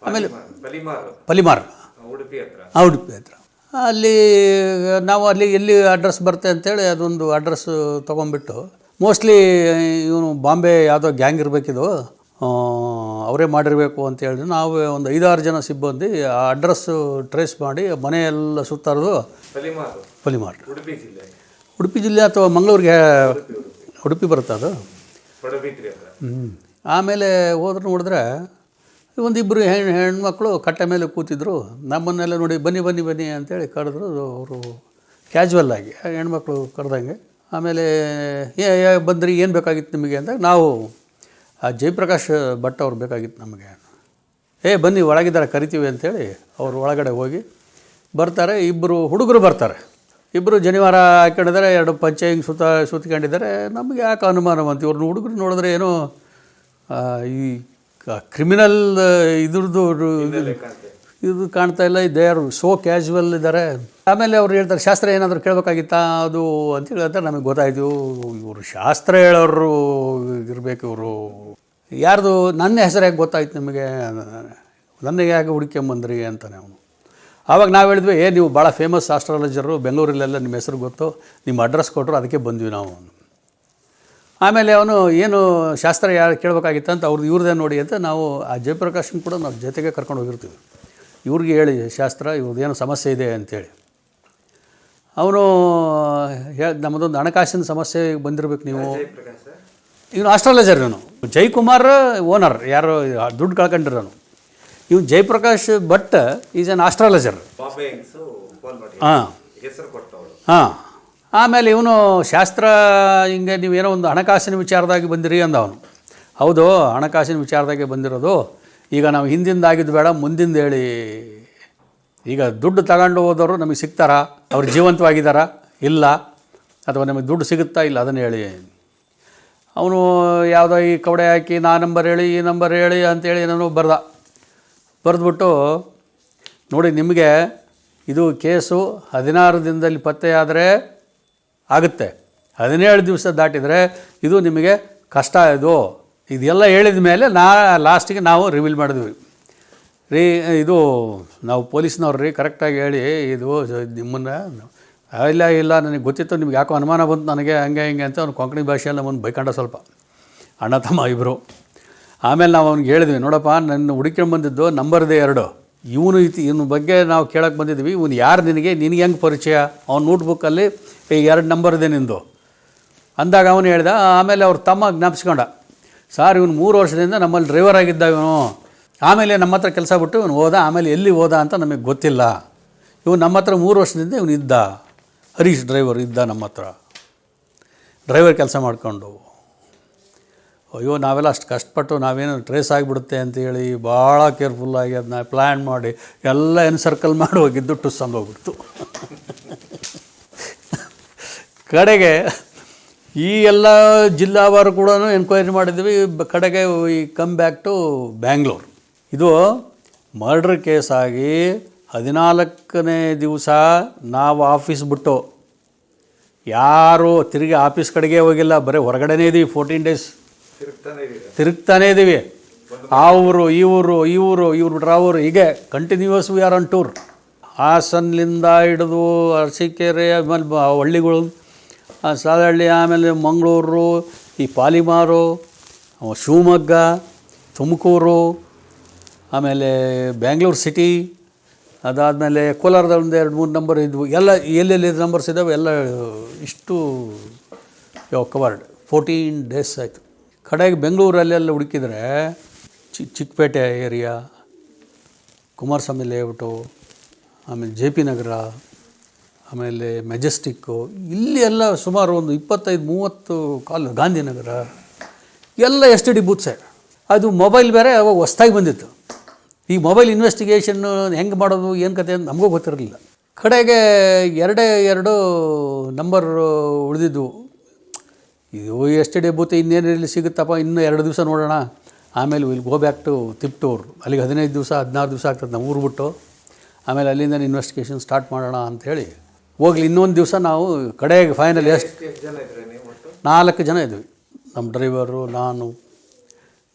S1: ಆಮೇಲೆ ಪಲಿಮಾರ್ ಉಡುಪಿ ಹತ್ರ, ಅಲ್ಲಿ ನಾವು ಅಲ್ಲಿ ಎಲ್ಲಿ ಅಡ್ರೆಸ್ ಬರುತ್ತೆ ಅಂತೇಳಿ ಅದೊಂದು ಅಡ್ರೆಸ್ ತೊಗೊಂಡ್ಬಿಟ್ಟು, ಮೋಸ್ಟ್ಲಿ ಇವನು ಬಾಂಬೆ ಯಾವುದೋ ಗ್ಯಾಂಗ್ ಇರಬೇಕಿದು, ಅವರೇ ಮಾಡಿರಬೇಕು ಅಂತ ಹೇಳಿದ್ರು. ನಾವು ಒಂದು 5-6 ಜನ ಸಿಬ್ಬಂದಿ ಆ ಅಡ್ರೆಸ್ಸು ಟ್ರೇಸ್ ಮಾಡಿ ಮನೆಯೆಲ್ಲ ಸುತ್ತಾರದು. ಪಲಿಮಾರ್ ಉಡುಪಿ ಜಿಲ್ಲೆ ಅಥವಾ ಮಂಗಳೂರಿಗೆ ಉಡುಪಿ ಬರುತ್ತೆ ಅದು. ಆಮೇಲೆ ಹೋದ್ರೆ ನೋಡಿದ್ರೆ ಒಂದಿಬ್ಬರು ಹೆಣ್ಮಕ್ಳು ಕಟ್ಟೆ ಮೇಲೆ ಕೂತಿದ್ರು. ನಮ್ಮನ್ನೆಲ್ಲ ನೋಡಿ ಬನ್ನಿ ಬನ್ನಿ ಬನ್ನಿ ಅಂತೇಳಿ ಕರೆದ್ರು. ಅವರು ಕ್ಯಾಜುವಲ್ ಆಗಿ ಹೆಣ್ಮಕ್ಳು ಕರೆದಂಗೆ. ಆಮೇಲೆ ಬಂದ್ರಿ, ಏನು ಬೇಕಾಗಿತ್ತು ನಿಮಗೆ ಅಂದಾಗ ನಾವು ಜಯಪ್ರಕಾಶ್ ಭಟ್ ಅವ್ರು ಬೇಕಾಗಿತ್ತು ನಮಗೆ. ಬನ್ನಿ ಒಳಗಿದ್ದಾರೆ ಕರಿತೀವಿ ಅಂಥೇಳಿ ಅವರು ಒಳಗಡೆ ಹೋಗಿ ಬರ್ತಾರೆ. ಇಬ್ಬರು ಹುಡುಗರು ಬರ್ತಾರೆ. ಇಬ್ಬರು ಜನಿವಾರ ಹಾಕೊಂಡಿದ್ದಾರೆ, 2 ಪಂಚೆ ಹಿಂಗೆ ಸುತ್ತಿಕೊಂಡಿದ್ದಾರೆ. ನಮಗೆ ಯಾಕೆ ಅನುಮಾನ ಬಂತು, ಇವ್ರನ್ನ ಹುಡುಗರು ನೋಡಿದ್ರೆ ಏನೋ ಈ ಕ್ರಿಮಿನಲ್ ಇದ್ರದ್ದು ಇದು ಕಾಣ್ತಾ ಇಲ್ಲ. ದೇ ಆರ್ ಸೋ ಕ್ಯಾಶುವಲ್ ಇದ್ದಾರೆ. ಆಮೇಲೆ ಅವ್ರು ಹೇಳ್ತಾರೆ, ಶಾಸ್ತ್ರ ಏನಾದರೂ ಕೇಳಬೇಕಾಗಿತ್ತಾ ಅದು ಅಂತೇಳಿ ಹೇಳ್ತಾರೆ. ನಮಗೆ ಗೊತ್ತಾಯಿತು ಇವರು ಶಾಸ್ತ್ರ ಹೇಳೋರು ಇರಬೇಕು. ಇವರು ಯಾರ್ದು ನನ್ನ ಹೆಸರು ಯಾಕೆ ಗೊತ್ತಾಯ್ತು ನಿಮಗೆ, ನನಗೆ ಯಾಕೆ ಹುಡುಕೊಂಬಂದ್ರಿ ಅಂತಾನೆ ಅವನು. ಆವಾಗ ನಾವು ಹೇಳಿದ್ವಿ, ನೀವು ಭಾಳ ಫೇಮಸ್ ಆಸ್ಟ್ರಾಲಜರು, ಬೆಂಗಳೂರಲ್ಲೆಲ್ಲ ನಿಮ್ಮ ಹೆಸರು ಗೊತ್ತು, ನಿಮ್ಮ ಅಡ್ರೆಸ್ ಕೊಟ್ಟರು, ಅದಕ್ಕೆ ಬಂದ್ವಿ ನಾವು. ಆಮೇಲೆ ಅವನು ಏನು ಶಾಸ್ತ್ರ ಯಾರು ಕೇಳಬೇಕಾಗಿತ್ತು ಅಂತ ಅವ್ರದ್ದು ಇವ್ರದ್ದೇ ನೋಡಿ ಅಂತ ನಾವು ಆ ಜಯಪ್ರಕಾಶನ್ ಕೂಡ ನಾವು ಜೊತೆಗೆ ಕರ್ಕೊಂಡು ಹೋಗಿರ್ತೀವಿ. ಇವ್ರಿಗೆ ಹೇಳಿ ಶಾಸ್ತ್ರ ಇವ್ರದ್ದೇನೋ ಸಮಸ್ಯೆ ಇದೆ ಅಂಥೇಳಿ. ಅವನು ನಮ್ಮದೊಂದು ಹಣಕಾಸಿನ ಸಮಸ್ಯೆ ಬಂದಿರಬೇಕು, ನೀವು ಇವನು ಆಸ್ಟ್ರಾಲಜರ್. ಇವನು ಜಯಕುಮಾರ್ ಓನರ್, ಯಾರು ದುಡ್ಡು ಕಳ್ಕೊಂಡಿರೋನು. ಇವನು Jayaprakash Bhat is on astrologer. ಹಾಂ. ಆಮೇಲೆ ಇವನು ಶಾಸ್ತ್ರ ಹಿಂಗೆ ನೀವೇನೋ ಒಂದು ಹಣಕಾಸಿನ ವಿಚಾರದಾಗಿ ಬಂದಿರಿ ಅಂದ ಅವನು. ಹೌದು, ಹಣಕಾಸಿನ ವಿಚಾರದಾಗೆ ಬಂದಿರೋದು. ಈಗ ನಾವು ಹಿಂದಿಂದ ಆಗಿದ್ದು ಬೇಡ, ಮುಂದಿಂದ ಹೇಳಿ. ಈಗ ದುಡ್ಡು ತಗೊಂಡು ಹೋದವರು ನಮಗೆ ಸಿಗ್ತಾರಾ, ಅವ್ರು ಜೀವಂತವಾಗಿದ್ದಾರಾ ಇಲ್ಲ, ಅಥವಾ ನಮಗೆ ದುಡ್ಡು ಸಿಗುತ್ತಾ ಇಲ್ಲ, ಅದನ್ನು ಹೇಳಿ. ಅವನು ಯಾವುದೋ ಈ ಕವಡೆ ಹಾಕಿ ನಾ ನಂಬರ್ ಹೇಳಿ ಈ ನಂಬರ್ ಹೇಳಿ ಅಂತೇಳಿ ನಾನು ಬರೆದ್ಬಿಟ್ಟು, ನೋಡಿ ನಿಮಗೆ ಇದು ಕೇಸು 16 ದಿನದಲ್ಲಿ ಪತ್ತೆಯಾದರೆ ಆಗುತ್ತೆ, 17 ದಿವಸ ದಾಟಿದರೆ ಇದು ನಿಮಗೆ ಕಷ್ಟ. ಇದೆಲ್ಲ ಹೇಳಿದ ಮೇಲೆ ಲಾಸ್ಟಿಗೆ ನಾವು ರಿವೀಲ್ ಮಾಡಿದ್ವಿ. ಇದು ನಾವು ಪೊಲೀಸ್ನವ್ರು ರೀ, ಕರೆಕ್ಟಾಗಿ ಹೇಳಿ ಇದು ನಿಮ್ಮನ್ನು ಇಲ್ಲ ನನಗೆ ಗೊತ್ತಿತ್ತು, ನಿಮ್ಗೆ ಯಾಕೋ ಅನುಮಾನ ಬಂತು ನನಗೆ, ಹಂಗೆ ಹಿಂಗೆ ಅಂತ ಅವ್ನು ಕೊಂಕಣಿ ಭಾಷೆಯಲ್ಲಿ ನಮ್ಮನ್ನು ಬೈಕೊಂಡ ಸ್ವಲ್ಪ, ಅಣ್ಣ ತಮ್ಮ ಇಬ್ಬರು. ಆಮೇಲೆ ನಾವು ಅವ್ನಿಗೆ ಹೇಳಿದ್ವಿ, ನೋಡಪ್ಪ ನನ್ನ ಹುಡುಕೊಂಡು ಬಂದಿದ್ದು ನಂಬರ್ದೇ 2, ಇವನ ಬಗ್ಗೆ ನಾವು ಕೇಳೋಕ್ಕೆ ಬಂದಿದ್ವಿ, ಇವನು ಯಾರು ನಿನಗೆ ಹೆಂಗೆ ಪರಿಚಯ, ಅವ್ನ ನೋಟ್ಬುಕ್ಕಲ್ಲಿ 2 ನಂಬರ್ ಇದೆ ನಿಂದು ಅಂದಾಗ ಅವನು ಹೇಳ್ದ. ಆಮೇಲೆ ಅವ್ರ ತಮ್ಮ ಜ್ಞಾಪಿಸ್ಕೊಂಡ, ಸಾರ್ ಇವನು 3 ವರ್ಷದಿಂದ ನಮ್ಮಲ್ಲಿ ಡ್ರೈವರ್ ಆಗಿದ್ದ ಇವನು, ಆಮೇಲೆ ನಮ್ಮ ಹತ್ರ ಕೆಲಸ ಬಿಟ್ಟು ಇವನು ಹೋದ, ಆಮೇಲೆ ಎಲ್ಲಿ ಹೋದ ಅಂತ ನಮಗೆ ಗೊತ್ತಿಲ್ಲ. ಇವನು ನಮ್ಮ ಹತ್ರ 3 ವರ್ಷದಿಂದ ಇವನು ಇದ್ದ, ಹರೀಶ್ ಡ್ರೈವರ್ ಇದ್ದ ನಮ್ಮ ಹತ್ರ, ಡ್ರೈವರ್ ಕೆಲಸ ಮಾಡಿಕೊಂಡು. ಅಯ್ಯೋ ನಾವೆಲ್ಲ ಅಷ್ಟು ಕಷ್ಟಪಟ್ಟು ನಾವೇನು ಟ್ರೇಸ್ ಆಗಿಬಿಡುತ್ತೆ ಅಂತೇಳಿ ಭಾಳ ಕೇರ್ಫುಲ್ಲಾಗಿ ಅದನ್ನ ಪ್ಲ್ಯಾನ್ ಮಾಡಿ ಎಲ್ಲ ಎನ್ಸರ್ಕಲ್ ಮಾಡಿ ಹೋಗಿದ್ದು ಟುಸ್ ಹೋಗ್ಬಿಡ್ತು. ಕಡೆಗೆ ಈ ಎಲ್ಲ ಜಿಲ್ಲಾವಾರು ಕೂಡ ಎನ್ಕ್ವೈರಿ ಮಾಡಿದ್ವಿ. ಕಡೆಗೆ ಈ ಕಮ್ ಬ್ಯಾಕ್ ಟು ಬ್ಯಾಂಗ್ಳೂರು. ಇದು ಮರ್ಡ್ರ್ ಕೇಸ್ ಆಗಿ 14ನೇ ದಿವಸ ನಾವು ಆಫೀಸ್ ಬಿಟ್ಟು ಯಾರು ತಿರುಗಿ ಆಫೀಸ್ ಕಡೆಗೆ ಹೋಗಿಲ್ಲ, ಬರೀ ಹೊರಗಡೆನೇ ಇದ್ದೀವಿ. 14 days ತಿರುಗ್ತಾನೇ ಇದ್ದೀವಿ. ಇವರು ಬಿಟ್ರೆ ಅವರು, ಹೀಗೆ continuous we are on tour. ಹಾಸನ್ನಿಂದ ಹಿಡಿದು ಅರಸೀಕೆರೆ, ಆಮೇಲೆ ಹಳ್ಳಿಗಳು, ಸಾಲಹಳ್ಳಿ, ಆಮೇಲೆ ಮಂಗಳೂರು, ಈ ಪಾಲಿಮಾರು, ಶಿವಮೊಗ್ಗ, ತುಮಕೂರು, ಆಮೇಲೆ ಬ್ಯಾಂಗ್ಳೂರು ಸಿಟಿ, ಅದಾದಮೇಲೆ ಕೋಲಾರದ ಒಂದು 2-3 ನಂಬರ್ ಇದ್ವು. ಎಲ್ಲ ಎಲ್ಲೆಲ್ಲಿ ನಂಬರ್ಸ್ ಇದ್ದಾವೆ ಎಲ್ಲ ಇಷ್ಟು ಕವರ್ಡ್. 14 days ಆಯಿತು. ಕಡೆಗೆ ಬೆಂಗಳೂರಲ್ಲೆಲ್ಲ ಹುಡುಕಿದ್ರೆ ಚಿಕ್ಕಪೇಟೆ ಏರಿಯಾ, ಕುಮಾರಸ್ವಾಮಿ ಲೇಔಟು, ಆಮೇಲೆ JP ನಗರ, ಆಮೇಲೆ ಮೆಜೆಸ್ಟಿಕ್ಕು, ಇಲ್ಲಿ ಎಲ್ಲ ಸುಮಾರು ಒಂದು 25-30 ಕಾಲು, ಗಾಂಧಿನಗರ ಎಲ್ಲ STD ಬೂತ್ಸೆ. ಅದು ಮೊಬೈಲ್ ಬೇರೆ ಅವಾಗ ಹೊಸ್ದಾಗಿ ಬಂದಿತ್ತು. ಈ ಮೊಬೈಲ್ ಇನ್ವೆಸ್ಟಿಗೇಷನ್ನು ಹೆಂಗೆ ಮಾಡೋದು ಏನು ಕತೆ ಅಂತ ನಮಗೂ ಗೊತ್ತಿರಲಿಲ್ಲ. ಕಡೆಗೆ 2 ನಂಬರ್ ಉಳಿದಿದ್ದು. ಇದು STD ಬೂತ್ ಇನ್ನೇನಿರಲಿ ಸಿಗುತ್ತಪ್ಪ, ಇನ್ನೂ 2 ದಿವಸ ನೋಡೋಣ, ಆಮೇಲೆ will go back to Tiptur. ಅಲ್ಲಿಗೆ 15 ದಿವಸ 16 ದಿವಸ ಆಗ್ತದೆ ನಾವು ಊರು ಬಿಟ್ಟು. ಆಮೇಲೆ ಅಲ್ಲಿಂದ ಇನ್ವೆಸ್ಟಿಗೇಷನ್ ಸ್ಟಾರ್ಟ್ ಮಾಡೋಣ ಅಂಥೇಳಿ ಹೋಗ್ಲಿ. ಇನ್ನೊಂದು ದಿವಸ ನಾವು ಕಡೆಗೆ ಫೈನಲ್ ಎಷ್ಟು 4 ಜನ ಇದ್ವಿ. ನಮ್ಮ ಡ್ರೈವರು, ನಾನು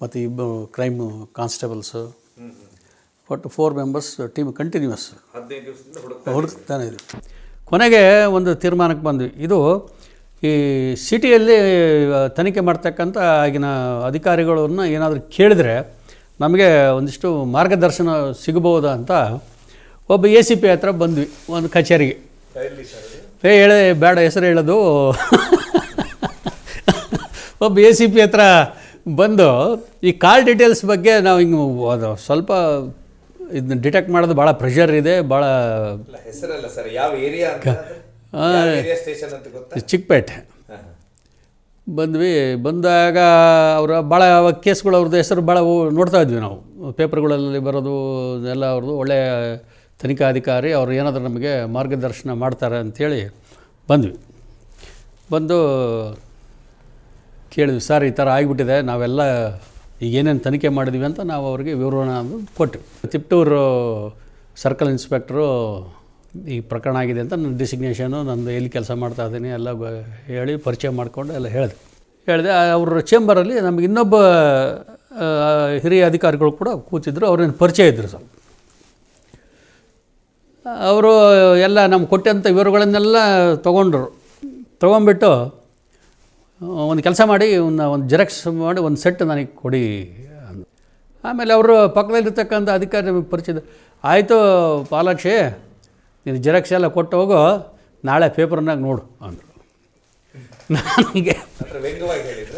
S1: ಮತ್ತು 2 ಕ್ರೈಮ್ ಕಾನ್ಸ್ಟೇಬಲ್ಸು, ಒಟ್ಟು 4 ಮೆಂಬರ್ಸ್ ಟೀಮ್ ಕಂಟಿನ್ಯೂಸ್ ಹುಡುಕ್ತಾನೆ ಇದ್ವಿ. ಕೊನೆಗೆ ಒಂದು ತೀರ್ಮಾನಕ್ಕೆ ಬಂದ್ವಿ. ಇದು ಈ ಸಿಟಿಯಲ್ಲಿ ತನಿಖೆ ಮಾಡ್ತಕ್ಕಂಥ ಆಗಿನ ಅಧಿಕಾರಿಗಳನ್ನು ಏನಾದರೂ ಕೇಳಿದರೆ ನಮಗೆ ಒಂದಿಷ್ಟು ಮಾರ್ಗದರ್ಶನ ಸಿಗಬಹುದಾ ಅಂತ ಒಬ್ಬ ACP ಹತ್ರ ಬಂದ್ವಿ ಒಂದು ಕಚೇರಿಗೆ. ಹೇಳಿ ಬೇಡ ಹೆಸರು ಹೇಳೋದು. ಒಬ್ಬ ACP ಹತ್ರ ಬಂದು ಈ ಕಾಲ್ ಡೀಟೇಲ್ಸ್ ಬಗ್ಗೆ ನಾವು ಹಿಂಗೆ ಅದು ಸ್ವಲ್ಪ ಇದನ್ನ ಡಿಟೆಕ್ಟ್ ಮಾಡೋದು ಭಾಳ ಪ್ರೆಷರ್ ಇದೆ, ಭಾಳ
S2: ಹೆಸರಲ್ಲ ಸರ್, ಯಾವ ಏರಿಯಾ ಸ್ಟೇಷನ್ ಅಂತ ಗೊತ್ತಾ?
S1: ಚಿಕ್ಕಪೇಟೆ ಬಂದ್ವಿ. ಬಂದಾಗ ಅವರ ಭಾಳ ಕೇಸ್ಗಳು ಅವ್ರದ್ದು ಹೆಸರು ಭಾಳ ನೋಡ್ತಾ ಇದ್ವಿ ನಾವು, ಪೇಪರ್ಗಳಲ್ಲಿ ಬರೋದು ಎಲ್ಲ ಅವ್ರದ್ದು ಒಳ್ಳೆಯ ತನಿಖಾಧಿಕಾರಿ, ಅವರು ಏನಾದರೂ ನಮಗೆ ಮಾರ್ಗದರ್ಶನ ಮಾಡ್ತಾರೆ ಅಂಥೇಳಿ ಬಂದ್ವಿ. ಬಂದು ಕೇಳಿದ್ವಿ, ಸರ್ ಈ ಥರ ಆಗಿಬಿಟ್ಟಿದೆ, ನಾವೆಲ್ಲ ಈಗ ಏನೇನು ತನಿಖೆ ಮಾಡಿದ್ವಿ ಅಂತ ನಾವು ಅವ್ರಿಗೆ ವಿವರಣೆ ಕೊಟ್ವಿ. ತಿಪ್ಟೂರು ಸರ್ಕಲ್ ಇನ್ಸ್ಪೆಕ್ಟ್ರು ಈ ಪ್ರಕರಣ ಆಗಿದೆ ಅಂತ ನನ್ನ ಡಿಸಿಗ್ನೇಷನು, ನಂದು ಎಲ್ಲಿ ಕೆಲಸ ಮಾಡ್ತಾ ಇದ್ದೀನಿ ಎಲ್ಲ ಹೇಳಿ ಪರಿಚಯ ಮಾಡಿಕೊಂಡು ಎಲ್ಲ ಹೇಳಿದೆ. ಅವ್ರ ಚೇಂಬರಲ್ಲಿ ನಮಗೆ ಇನ್ನೊಬ್ಬ ಹಿರಿಯ ಅಧಿಕಾರಿಗಳು ಕೂಡ ಕೂತಿದ್ರು, ಅವ್ರೇನು ಪರಿಚಯ ಇದ್ದರು ಸರ್. ಅವರು ಎಲ್ಲ ನಮ್ಗೆ ಕೊಟ್ಟಂಥ ವಿವರಗಳನ್ನೆಲ್ಲ ತೊಗೊಂಡ್ಬಿಟ್ಟು ಒಂದು ಕೆಲಸ ಮಾಡಿ ಒಂದು ಜೆರಾಕ್ಸ್ ಮಾಡಿ ಒಂದು ಸೆಟ್ ನನಗೆ ಕೊಡಿ ಅಂದರು. ಆಮೇಲೆ ಅವರು ಪಕ್ಕದಲ್ಲಿರ್ತಕ್ಕಂಥ ಅಧಿಕಾರಿ ನಮಗೆ ಪರಿಚಯ, ಆಯಿತು ಪಾಲಾಕ್ಷಿ ನೀನು ಜೆರಾಕ್ಸ್ ಎಲ್ಲ ಕೊಟ್ಟು ಹೋಗೋ, ನಾಳೆ ಪೇಪರ್ನಾಗ ನೋಡು ಅಂದರು. ನನಗೆ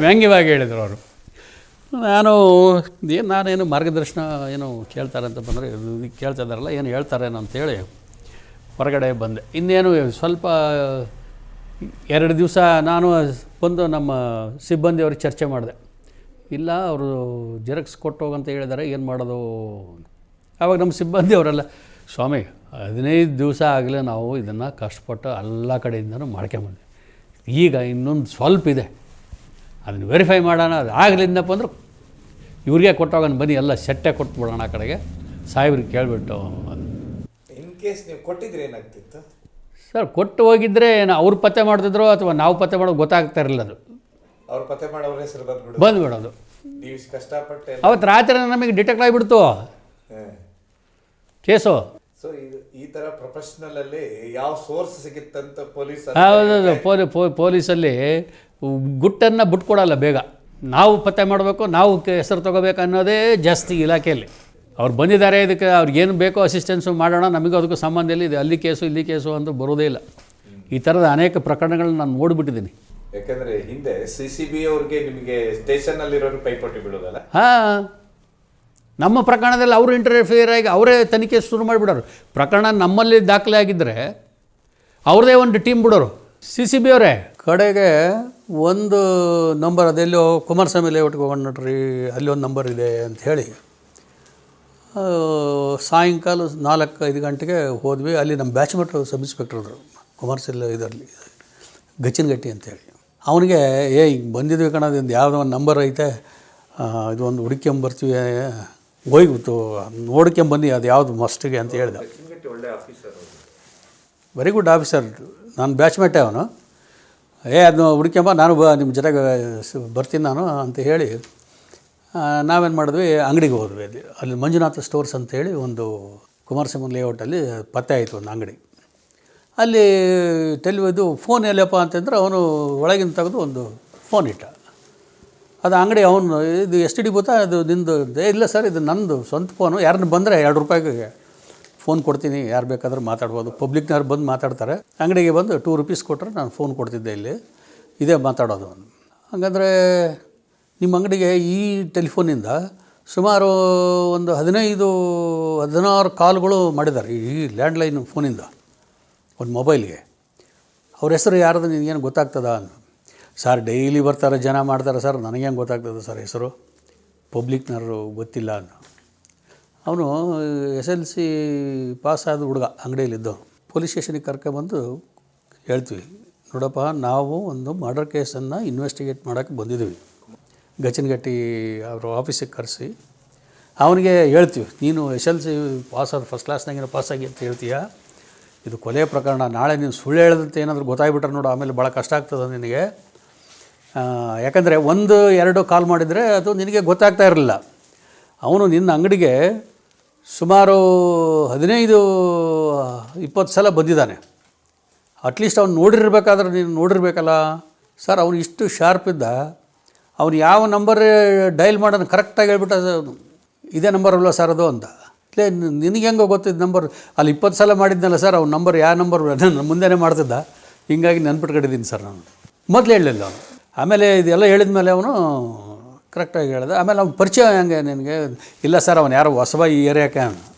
S1: ವ್ಯಂಗ್ಯವಾಗಿ ಹೇಳಿದರು ಅವರು. ನಾನೇನು ಮಾರ್ಗದರ್ಶನ ಏನು ಕೇಳ್ತಾರೆ ಅಂತ ಬಂದರೆ ಕೇಳ್ತಾ ಇದ್ದಾರಲ್ಲ ಏನು ಹೇಳ್ತಾರೇನೋ ಅಂತೇಳಿ ಹೊರಗಡೆ ಬಂದೆ. ಇನ್ನೇನು ಸ್ವಲ್ಪ 2 ದಿವಸ ನಾನು ಬಂದು ನಮ್ಮ ಸಿಬ್ಬಂದಿಯವ್ರಿಗೆ ಚರ್ಚೆ ಮಾಡಿದೆ. ಇಲ್ಲ ಅವರು ಜೆರಾಕ್ಸ್ ಕೊಟ್ಟು ಹೋಗಂತ ಹೇಳಿದ್ದಾರೆ, ಏನು ಮಾಡೋದು? ಆವಾಗ ನಮ್ಮ ಸಿಬ್ಬಂದಿಯವರೆಲ್ಲ, ಸ್ವಾಮಿ 15 ದಿವಸ ಆಗಲೇ ನಾವು ಇದನ್ನು ಕಷ್ಟಪಟ್ಟು ಎಲ್ಲ ಕಡೆಯಿಂದನೂ ಮಾಡ್ಕೊಂಬಂದ್ವಿ, ಈಗ ಇನ್ನೊಂದು ಸ್ವಲ್ಪ ಇದೆ, ಅದನ್ನು ವೆರಿಫೈ ಮಾಡೋಣ, ಅದು ಆಗಲಿಂದಪ್ಪ ಅಂದ್ರೆ ಇವ್ರಿಗೆ ಕೊಟ್ಟೋಗೋಣ, ಬನ್ನಿ ಎಲ್ಲ ಸೆಟ್ಟೇ ಕೊಟ್ಬಿಡೋಣ ಆ ಕಡೆಗೆ, ಸಾಹೇಬ್ರಿಗೆ ಕೇಳಿಬಿಟ್ಟು.
S2: ಇನ್ ಕೇಸ್ ನೀವು ಕೊಟ್ಟಿದ್ರೆ ಏನಾಗ್ತಿತ್ತು
S1: ಸರ್? ಕೊಟ್ಟು ಹೋಗಿದ್ದರೆ ಅವ್ರು ಪತ್ತೆ ಮಾಡ್ತಿದ್ರು ಅಥವಾ ನಾವು ಪತ್ತೆ ಮಾಡೋದು ಗೊತ್ತಾಗ್ತಾ ಇರಲಿಲ್ಲ. ಅದು
S2: ಅವ್ರು ಪತ್ತೆ ಮಾಡೋರ ಹೆಸರು
S1: ಬಂದುಬಿಡೋದು.
S2: ನೀವು ಕಷ್ಟಪಟ್ಟು
S1: ಅವತ್ತು ರಾತ್ರಿ ನಮಗೆ ಡಿಟೆಕ್ಟ್ ಆಗಿಬಿಡ್ತು ಕೇಸು.
S2: ಸೊ ಇದು ಈ ಥರ ಪ್ರೊಫೆಷ್ನಲಲ್ಲಿ ಯಾವ ಸೋರ್ಸ್ ಸಿಗುತ್ತಂತ ಪೊಲೀಸ್?
S1: ಹೌದು, ಪೊಲೀಸಲ್ಲಿ ಗುಟ್ಟನ್ನು ಬಿಟ್ಕೊಡಲ್ಲ ಬೇಗ. ನಾವು ಪತ್ತೆ ಮಾಡಬೇಕು, ನಾವು ಹೆಸರು ತೊಗೋಬೇಕು ಅನ್ನೋದೇ ಜಾಸ್ತಿ ಇಲಾಖೆಯಲ್ಲಿ. ಅವ್ರು ಬಂದಿದ್ದಾರೆ, ಇದಕ್ಕೆ ಅವ್ರಿಗೇನು ಬೇಕೋ ಅಸಿಸ್ಟೆನ್ಸು ಮಾಡೋಣ, ನಮಗೂ ಅದಕ್ಕೂ ಸಂಬಂಧ ಇಲ್ಲ, ಇದು ಅಲ್ಲಿ ಕೇಸು ಇಲ್ಲಿ ಕೇಸು ಅಂತ ಬರೋದೇ ಇಲ್ಲ. ಈ ಥರದ ಅನೇಕ ಪ್ರಕರಣಗಳನ್ನ ನಾನು ನೋಡಿಬಿಟ್ಟಿದ್ದೀನಿ.
S2: ಯಾಕಂದರೆ ಹಿಂದೆ CCB ಅವ್ರಿಗೆ ನಿಮಗೆ ಸ್ಟೇಷನ್ನಲ್ಲಿರೋರು ಪೈಪೋಟಿ ಬಿಡೋದಲ್ಲ.
S1: ಹಾಂ, ನಮ್ಮ ಪ್ರಕರಣದಲ್ಲಿ ಅವರು ಇಂಟರ್ಫಿಯರ್ ಆಗಿ ಅವರೇ ತನಿಖೆ ಶುರು ಮಾಡಿಬಿಡೋರು. ಪ್ರಕರಣ ನಮ್ಮಲ್ಲಿ ದಾಖಲೆ ಆಗಿದ್ದರೆ ಅವ್ರದ್ದೇ ಒಂದು ಟೀಮ್ ಬಿಡೋರು. CCB ಅವರೇ ಕಡೆಗೆ ಒಂದು ನಂಬರ್, ಅದೆಲ್ಲೋ ಕುಮಾರಸ್ವಾಮಿ ಲೇಔಟ್ಗೆ ಹೋಗೋಣ ನೋಡ್ರಿ, ಅಲ್ಲಿ ಒಂದು ನಂಬರ್ ಇದೆ ಅಂತ ಹೇಳಿ ಸಾಯಂಕಾಲ 4-5 ಗಂಟೆಗೆ ಹೋದ್ವಿ. ಅಲ್ಲಿ ನಮ್ಮ ಬ್ಯಾಚ್ಮೆಟ್ ಸಬ್ ಇನ್ಸ್ಪೆಕ್ಟರ್ ಇದ್ರು, ಕುಮಾರಸ್ವಾಮಿ ಇದರಲ್ಲಿ ಗಚ್ಚಿನಗಟ್ಟಿ ಅಂತೇಳಿ. ಅವನಿಗೆ ಈಗ ಬಂದಿದ್ವಿ ಕಣದಿಂದ ಯಾವುದೋ ಒಂದು ನಂಬರ್ ಐತೆ, ಇದು ಒಂದು ಹುಡುಕ್ಯಂಬರ್ತೀವಿ, ಹೋಗ್ಬಿಟ್ಟು ನೋಡ್ಕೊಂಬನ್ನಿ ಅದು ಯಾವುದು ಮಸ್ಟಿಗೆ ಅಂತ ಹೇಳಿದೆ. ವೆರಿ ಗುಡ್ ಆಫೀಸರ್, ನಾನು ಬ್ಯಾಚ್ಮೆಟ್ಟೆ ಅವನು. ಅದನ್ನು ಹುಡುಕ್ಯಂಬ, ನಾನು ನಿಮ್ಮ ಜೊತೆಗೆ ಬರ್ತೀನಿ ನಾನು ಅಂತ ಹೇಳಿ ನಾವೇನು ಮಾಡಿದ್ವಿ, ಅಂಗಡಿಗೆ ಹೋದ್ವಿ. ಅಲ್ಲಿ ಮಂಜುನಾಥ ಸ್ಟೋರ್ಸ್ ಅಂತೇಳಿ ಒಂದು ಕುಮಾರಸ್ವಾಮಿ ಲೇಔಟಲ್ಲಿ ಪತ್ತೆ ಆಯಿತು ಒಂದು ಅಂಗಡಿ. ಅಲ್ಲಿ ಇದು ಫೋನ್ ಎಲ್ಲಪ್ಪ ಅಂತಂದ್ರೆ ಅವನು ಒಳಗಿನ ತೆಗೆದು ಒಂದು ಫೋನ್ ಇಟ್ಟ. ಅದು ಅಂಗಡಿ ಅವನು, ಇದು STD ಬೂತಾ, ಅದು ನಿಂದು? ಇಲ್ಲ ಸರ್, ಇದು ನಂದು ಸ್ವಂತ ಫೋನು, ಯಾರನ್ನ ಬಂದರೆ 2 ರೂಪಾಯಿಗೆ ಫೋನ್ ಕೊಡ್ತೀನಿ, ಯಾರು ಬೇಕಾದ್ರೂ ಮಾತಾಡ್ಬೋದು, ಪಬ್ಲಿಕ್ನವ್ರು ಬಂದು ಮಾತಾಡ್ತಾರೆ. ಅಂಗಡಿಗೆ ಬಂದು 2 ರೂಪೀಸ್ ಕೊಟ್ಟರೆ ನಾನು ಫೋನ್ ಕೊಡ್ತಿದ್ದೆ, ಇಲ್ಲಿ ಇದೇ ಮಾತಾಡೋದು. ಹಾಗಂದರೆ ನಿಮ್ಮ ಅಂಗಡಿಗೆ ಈ ಟೆಲಿಫೋನಿಂದ ಸುಮಾರು ಒಂದು 15-16 ಕಾಲ್ಗಳು ಮಾಡಿದ್ದಾರೆ, ಈ ಲ್ಯಾಂಡ್ಲೈನ್ ಫೋನಿಂದ ಒಂದು ಮೊಬೈಲ್ಗೆ. ಅವ್ರ ಹೆಸರು ಯಾರ್ದು ನಿನಗೇನು ಗೊತ್ತಾಗ್ತದ? ಸರ್ ಡೈಲಿ ಬರ್ತಾರೆ ಜನ ಮಾಡ್ತಾರೆ ಸರ್, ನನಗೇನು ಗೊತ್ತಾಗ್ತದೆ ಸರ್ ಹೆಸರು, ಪಬ್ಲಿಕ್ನವರು ಗೊತ್ತಿಲ್ಲ ಅಂತ. ಅವನು SLC ಪಾಸ್ ಆದ ಹುಡುಗ, ಅಂಗಡಿಯಲ್ಲಿದ್ದವನು. ಪೊಲೀಸ್ ಸ್ಟೇಷನಿಗೆ ಕರ್ಕೊಬಂದು ಹೇಳ್ತೀವಿ, ನೋಡಪ್ಪ ನಾವು ಒಂದು ಮರ್ಡರ್ ಕೇಸನ್ನು ಇನ್ವೆಸ್ಟಿಗೇಟ್ ಮಾಡೋಕ್ಕೆ ಬಂದಿದ್ದೀವಿ. ಗಚ್ಚನಗಟ್ಟಿ ಅವರು ಆಫೀಸಿಗೆ ಕರೆಸಿ ಅವನಿಗೆ ಹೇಳ್ತೀವಿ, ನೀನು SLC ಪಾಸ್ ಆದ ಫಸ್ಟ್ ಕ್ಲಾಸ್ನಾಗೇನೋ ಪಾಸಾಗಿ ಅಂತ ಹೇಳ್ತೀಯ, ಇದು ಕೊಲೆ ಪ್ರಕರಣ, ನಾಳೆ ನೀನು ಸುಳ್ಳು ಹೇಳದಂತೆ ಏನಾದರೂ ಗೊತ್ತಾಗ್ಬಿಟ್ರೆ ನೋಡು, ಆಮೇಲೆ ಭಾಳ ಕಷ್ಟ ಆಗ್ತದೆ ನಿನಗೆ. ಯಾಕಂದರೆ 1-2 ಕಾಲ್ ಮಾಡಿದರೆ ಅದು ನಿನಗೆ ಗೊತ್ತಾಗ್ತಾ ಇರಲಿಲ್ಲ. ಅವನು ನಿನ್ನ ಅಂಗಡಿಗೆ ಸುಮಾರು 15-20 ಸಲ ಬಂದಿದ್ದಾನೆ. ಅಟ್ಲೀಸ್ಟ್ ಅವ್ನು ನೋಡಿರ್ಬೇಕಾದ್ರೆ ನೀನು ನೋಡಿರ್ಬೇಕಲ್ಲ, ಸರ್ ಅವ್ನು ಇಷ್ಟು ಶಾರ್ಪ್ ಇದ್ದ, ಅವ್ನು ಯಾವ ನಂಬರ್ ಡೈಲ್ ಮಾಡೋದು ಕರೆಕ್ಟಾಗಿ ಹೇಳ್ಬಿಟ್ಟ, ಇದೇ ನಂಬರ್ ಅಲ್ವ ಸರ್ ಅದು ಅಂತ. ಇಲ್ಲೇ ನಿನಗೆ ಹೆಂಗೋ ಗೊತ್ತಿದ್ದ ನಂಬರ್, ಅಲ್ಲಿ 20 ಸಲ ಮಾಡಿದ್ನಲ್ಲ ಸರ್ ಅವ್ನ ನಂಬರ್, ಯಾವ ನಂಬರ್ ನಾನು ಮುಂದೆನೇ ಮಾಡ್ತಿದ್ದ, ಹಿಂಗಾಗಿ ನೆನ್ಪಿಟ್ಕೊಂಡಿದ್ದೀನಿ ಸರ್ ನಾನು. ಮೊದಲು ಹೇಳಲಿಲ್ಲ ಅವನು. ಆಮೇಲೆ ಇದೆಲ್ಲ ಹೇಳಿದ ಮೇಲೆ ಅವನು ಕರೆಕ್ಟಾಗಿ ಹೇಳ್ದೆ. ಆಮೇಲೆ ಅವ್ನು ಪರಿಚಯ ಹೆಂಗೆ ನಿನಗೆ? ಇಲ್ಲ ಸರ್ ಅವನು ಯಾರೋ ಹೊಸಬ ಈ ಏರಿಯಾಕ್ಕೆ.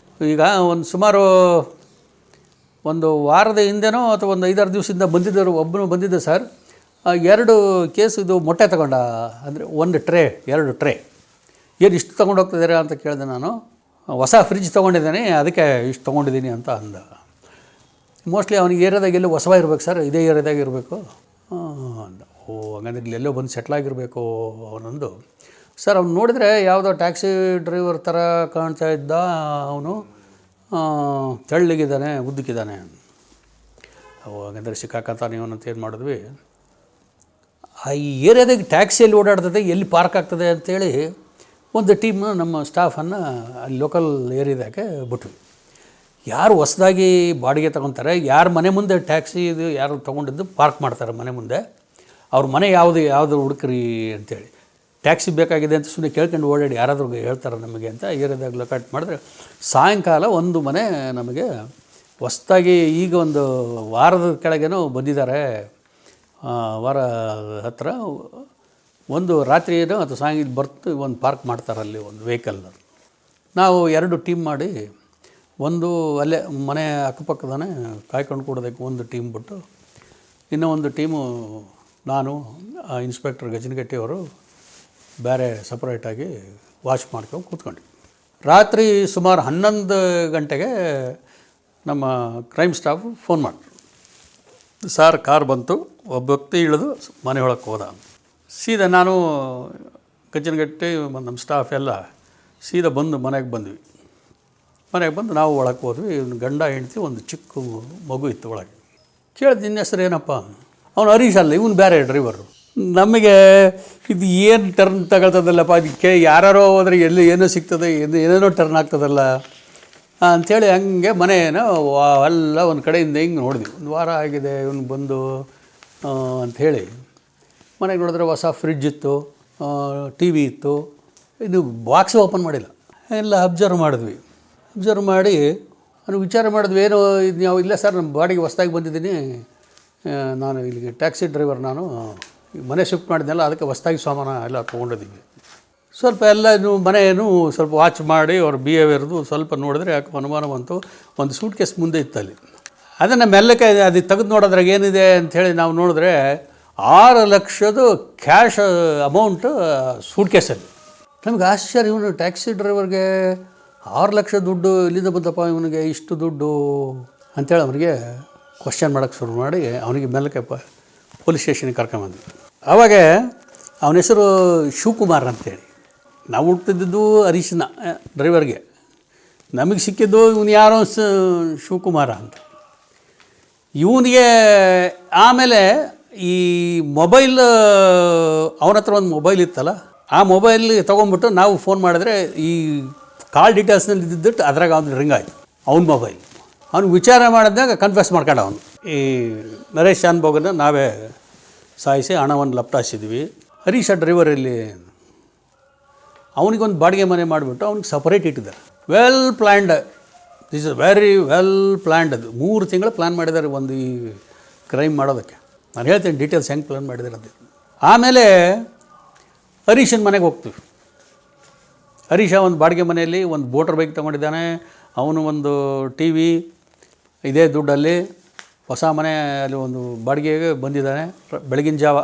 S1: ಈಗ ಒಂದು ಸುಮಾರು ಒಂದು ವಾರದ ಹಿಂದೆನೋ ಅಥವಾ ಒಂದು 5-6 ದಿವಸದಿಂದ ಬಂದಿದ್ದರು, ಒಬ್ಬನು ಬಂದಿದ್ದ ಸರ್. 2 ಕೇಸ್ ಇದು ಮೊಟ್ಟೆ ತಗೊಂಡ, ಅಂದರೆ 1 ಟ್ರೇ 2 ಟ್ರೇ. ಏನು ಇಷ್ಟು ತೊಗೊಂಡು ಹೋಗ್ತಿದ್ದೀರಾ ಅಂತ ಕೇಳಿದೆ ನಾನು. ಹೊಸ ಫ್ರಿಜ್ ತೊಗೊಂಡಿದ್ದೇನೆ ಅದಕ್ಕೆ ಇಷ್ಟು ತೊಗೊಂಡಿದ್ದೀನಿ ಅಂತ ಅಂದ. ಮೋಸ್ಟ್ಲಿ ಅವನಿಗೆ ಏರಿಯಾದಾಗ ಎಲ್ಲೋ ಹೊಸವ ಇರಬೇಕು ಸರ್, ಇದೇ ಏರಿಯಾದಾಗ ಇರಬೇಕು ಅಂದ. ಓ ಹಂಗಂದ್ರೆ ಇಲ್ಲೆಲ್ಲೋ ಬಂದು ಸೆಟ್ಲಾಗಿರಬೇಕು ಅವನೊಂದು. ಸರ್ ಅವ್ನು ನೋಡಿದರೆ ಯಾವುದೋ ಟ್ಯಾಕ್ಸಿ ಡ್ರೈವರ್ ಥರ ಕಾಣ್ತಾ ಇದ್ದ. ಅವನು ತೆಳ್ಳಗಿದ್ದಾನೆ, ಉದ್ದಕ್ಕಿದ್ದಾನೆ. ಅವು ಹಾಗಂದ್ರೆ ಸಿಕ್ಕಾಕತ್ತಾನೆ ಇವನಂತ ಏನು ಮಾಡಿದ್ವಿ, ಆ ಈ ಏರಿಯಾದಾಗ ಟ್ಯಾಕ್ಸಿಯಲ್ಲಿ ಓಡಾಡ್ತದೆ, ಎಲ್ಲಿ ಪಾರ್ಕ್ ಆಗ್ತದೆ ಅಂತೇಳಿ ಒಂದು ಟೀಮ್ ನಮ್ಮ ಸ್ಟಾಫನ್ನು ಅಲ್ಲಿ ಲೋಕಲ್ ಏರಿಯಾದಾಗೆ ಬಿಟ್ವಿ. ಯಾರು ಹೊಸದಾಗಿ ಬಾಡಿಗೆ ತೊಗೊತಾರೆ, ಯಾರು ಮನೆ ಮುಂದೆ ಟ್ಯಾಕ್ಸಿ ಇದು ಯಾರು ತೊಗೊಂಡಿದ್ದು ಪಾರ್ಕ್ ಮಾಡ್ತಾರೆ ಮನೆ ಮುಂದೆ, ಅವ್ರ ಮನೆ ಯಾವುದು ಹುಡುಕ್ರಿ ಅಂತೇಳಿ. ಟ್ಯಾಕ್ಸಿ ಬೇಕಾಗಿದೆ ಅಂತ ಸುಮ್ಮನೆ ಕೇಳ್ಕೊಂಡು ಓಡಾಡಿ ಯಾರಾದರೂ ಹೇಳ್ತಾರೆ ನಮಗೆ ಅಂತ ಏರಿಯಾದಾಗ ಲೊಕೇಟ್ ಮಾಡಿದ್ರೆ, ಸಾಯಂಕಾಲ ಒಂದು ಮನೆ ನಮಗೆ ಹೊಸ್ದಾಗಿ ಈಗ ಒಂದು ವಾರದ ಕೆಳಗೇನೋ ಬಂದಿದ್ದಾರೆ, ವಾರ ಹತ್ತಿರ ಒಂದು ರಾತ್ರಿ ಏನೋ ಅಥವಾ ಸಾಯಂಕಾಲ ಬರ್ತು ಒಂದು ಪಾರ್ಕ್ ಮಾಡ್ತಾರಲ್ಲಿ ಒಂದು ವೆಹಿಕಲ್ನ. ನಾವು 2 ಟೀಮ್ ಮಾಡಿ, ಒಂದು ಅಲ್ಲೇ ಮನೆ ಅಕ್ಕಪಕ್ಕದಾನೆ ಕಾಯ್ಕೊಂಡು ಕೂಡೋದಕ್ಕೆ ಒಂದು ಟೀಮ್ ಬಿಟ್ಟು, ಇನ್ನೂ ಒಂದು ಟೀಮು ನಾನು ಇನ್ಸ್ಪೆಕ್ಟರ್ ಗಜನಗಟ್ಟಿಯವರು ಬೇರೆ ಸಪ್ರೇಟಾಗಿ ವಾಚ್ ಮಾಡ್ಕೊಂಡು ಕೂತ್ಕೊಂಡ್ವಿ. ರಾತ್ರಿ ಸುಮಾರು 11 ಗಂಟೆಗೆ ನಮ್ಮ ಕ್ರೈಮ್ ಸ್ಟಾಫ್ ಫೋನ್ ಮಾಡಿದ್ರು. ಸಾರ್ ಕಾರ್ ಬಂತು, ಒಬ್ಬ ವ್ಯಕ್ತಿ ಇಳಿದು ಮನೆ ಒಳಗೆ ಹೋದ. ಸೀದಾ ನಾನು ಗಜನಗಟ್ಟಿ ನಮ್ಮ ಸ್ಟಾಫ್ ಎಲ್ಲ ಸೀದಾ ಬಂದು ಮನೆಗೆ ಬಂದ್ವಿ. ಮನೆಗೆ ಬಂದು ನಾವು ಒಳಗೆ ಹೋದ್ವಿ. ಗಂಡ ಹೆಂಡ್ತಿ ಒಂದು ಚಿಕ್ಕ ಮಗು ಇತ್ತು ಒಳಗೆ. ಕೇಳಿದ ನಿನ್ನ ಹೆಸರು ಏನಪ್ಪ? ಅವನು ಹರೀಶ್ ಅಲ್ಲ, ಇವನು ಬೇರೆ ಡ್ರೈವರು. ನಮಗೆ ಇದು ಏನು ಟರ್ನ್ ತಗೊಳ್ತದಲ್ಲಪ್ಪ, ಅದಕ್ಕೆ ಯಾರೋ ಹೋದ್ರೆ ಎಲ್ಲಿ ಏನೋ ಸಿಗ್ತದೆ, ಏನೇನೋ ಟರ್ನ್ ಆಗ್ತದಲ್ಲ ಅಂಥೇಳಿ ಹಂಗೆ ಮನೇನ ಎಲ್ಲ ಒಂದು ಕಡೆಯಿಂದ ಹಿಂಗೆ ನೋಡಿದ್ವಿ. ಒಂದು ವಾರ ಆಗಿದೆ ಇವನು ಬಂದು ಅಂಥೇಳಿ ಮನೆಗೆ ನೋಡಿದ್ರೆ ಹೊಸ ಫ್ರಿಡ್ಜ್ ಇತ್ತು, ಟಿ ವಿ ಇತ್ತು, ಇದು ಬಾಕ್ಸ್ ಓಪನ್ ಮಾಡಿಲ್ಲ. ಎಲ್ಲ ಅಬ್ಸರ್ವ್ ಮಾಡಿದ್ವಿ. ಅಬ್ಸರ್ವ್ ಮಾಡಿ ಅವ್ನು ವಿಚಾರ ಮಾಡಿದ್ವಿ, ಏನು ಇದು ನಾವು ಇಲ್ಲ ಸರ್ ನಮ್ಮ ಬಾಡಿಗೆ ಹೊಸ್ದಾಗಿ ಬಂದಿದ್ದೀನಿ, ನಾನು ಇಲ್ಲಿಗೆ ಟ್ಯಾಕ್ಸಿ ಡ್ರೈವರ್, ನಾನು ಮನೆ ಶಿಫ್ಟ್ ಮಾಡಿದ್ನಲ್ಲ ಅದಕ್ಕೆ ಹೊಸ್ದಾಗಿ ಸಾಮಾನು ಎಲ್ಲ ತೊಗೊಂಡಿದ್ದೀವಿ. ಸ್ವಲ್ಪ ಎಲ್ಲ ಮನೆಯನ್ನು ಸ್ವಲ್ಪ ವಾಚ್ ಮಾಡಿ ಅವ್ರ ಬಿಹೇವಿಯರ್ದು ಸ್ವಲ್ಪ ನೋಡಿದ್ರೆ ಯಾಕೆ ಅನುಮಾನ ಬಂತು. ಒಂದು ಸೂಟ್ ಕೇಸ್ ಮುಂದೆ ಇತ್ತಲ್ಲಿ, ಅದನ್ನು ಮೆಲ್ಲಕ್ಕೆ ಅದು ತೆಗೆದು ನೋಡೋದ್ರಾಗ ಏನಿದೆ ಅಂಥೇಳಿ ನಾವು ನೋಡಿದ್ರೆ 6 ಲಕ್ಷದ ಕ್ಯಾಶ್ ಅಮೌಂಟು ಸೂಟ್ ಕೇಸಲ್ಲಿ. ನಮಗೆ ಆಶ್ಚರ್ಯ, ಇವನು ಟ್ಯಾಕ್ಸಿ ಡ್ರೈವರ್ಗೆ 6 ಲಕ್ಷ ದುಡ್ಡು ಇಲ್ಲಿಂದ ಬಂದಪ್ಪ ಇವನಿಗೆ ಇಷ್ಟು ದುಡ್ಡು ಅಂಥೇಳಿ ಅವನಿಗೆ ಕ್ವಶನ್ ಮಾಡೋಕ್ಕೆ ಶುರು ಮಾಡಿ ಅವನಿಗೆ ಮೆಲ್ಲಕ್ಕೆ ಪೊಲೀಸ್ ಸ್ಟೇಷನಿಗೆ ಕರ್ಕೊಂಬಂದ್ವಿ. ಆವಾಗ ಅವನ ಹೆಸರು ಶಿವಕುಮಾರ್ ಅಂತೇಳಿ. ನಾವು ಹುಡ್ತಿದ್ದು ಹರೀಶನ ಡ್ರೈವರ್ಗೆ, ನಮಗೆ ಸಿಕ್ಕಿದ್ದು ಇವನು ಯಾರೋ ಶಿವಕುಮಾರ ಅಂತ. ಇವನಿಗೆ ಆಮೇಲೆ ಈ ಮೊಬೈಲ್, ಅವನ ಹತ್ರ ಒಂದು ಮೊಬೈಲ್ ಇತ್ತಲ್ಲ, ಆ ಮೊಬೈಲ್ ತೊಗೊಂಡ್ಬಿಟ್ಟು ನಾವು ಫೋನ್ ಮಾಡಿದ್ರೆ ಈ ಕಾಲ್ ಡೀಟೇಲ್ಸ್ನಲ್ಲಿ ಇದ್ದಿದ್ದು ಅದ್ರಾಗ ಅವ್ನು ರಿಂಗ್ ಆಯಿತು. ಅವ್ನ ಮೊಬೈಲ್ ಅವ್ನು ವಿಚಾರ ಮಾಡಿದಾಗ ಕನ್ಫೆಸ್ ಮಾಡ್ಕೊಂಡ. ಅವನು ಈ ನರೇಶ್ ಶಾನ್ಭೋಗನ ನಾವೇ ಸಾಯಿಸಿ ಹಣವನ್ನು ಲಪ್ಟಾಯಿಸಿದ್ವಿ. ಹರೀಶ ಡ್ರೈವರಲ್ಲಿ ಅವನಿಗೊಂದು ಬಾಡಿಗೆ ಮನೆ ಮಾಡಿಬಿಟ್ಟು ಅವ್ನಿಗೆ ಸಪ್ರೇಟ್ ಇಟ್ಟಿದ್ದಾರೆ. Well planned, this is very well planned. ಅದು 3 ತಿಂಗಳು ಪ್ಲ್ಯಾನ್ ಮಾಡಿದ್ದಾರೆ ಒಂದು ಈ ಕ್ರೈಮ್ ಮಾಡೋದಕ್ಕೆ. ನಾನು ಹೇಳ್ತೀನಿ ಡೀಟೇಲ್ಸ್ ಹೆಂಗೆ ಪ್ಲ್ಯಾನ್ ಮಾಡಿದ್ದಾರೆ ಅಂತ. ಆಮೇಲೆ ಹರೀಶನ ಮನೆಗೆ ಹೋಗ್ತೀವಿ. ಹರೀಶ ಒಂದು ಬಾಡಿಗೆ ಮನೆಯಲ್ಲಿ ಒಂದು ಮೋಟರ್ ಬೈಕ್ ತೊಗೊಂಡಿದ್ದಾನೆ. ಅವನು ಒಂದು ಟಿ ವಿ, ಇದೇ ದುಡ್ಡಲ್ಲಿ ಹೊಸ ಮನೆ ಅಲ್ಲಿ ಒಂದು ಬಾಡಿಗೆಗೆ ಬಂದಿದ್ದಾನೆ. ಬೆಳಗಿನ ಜಾವ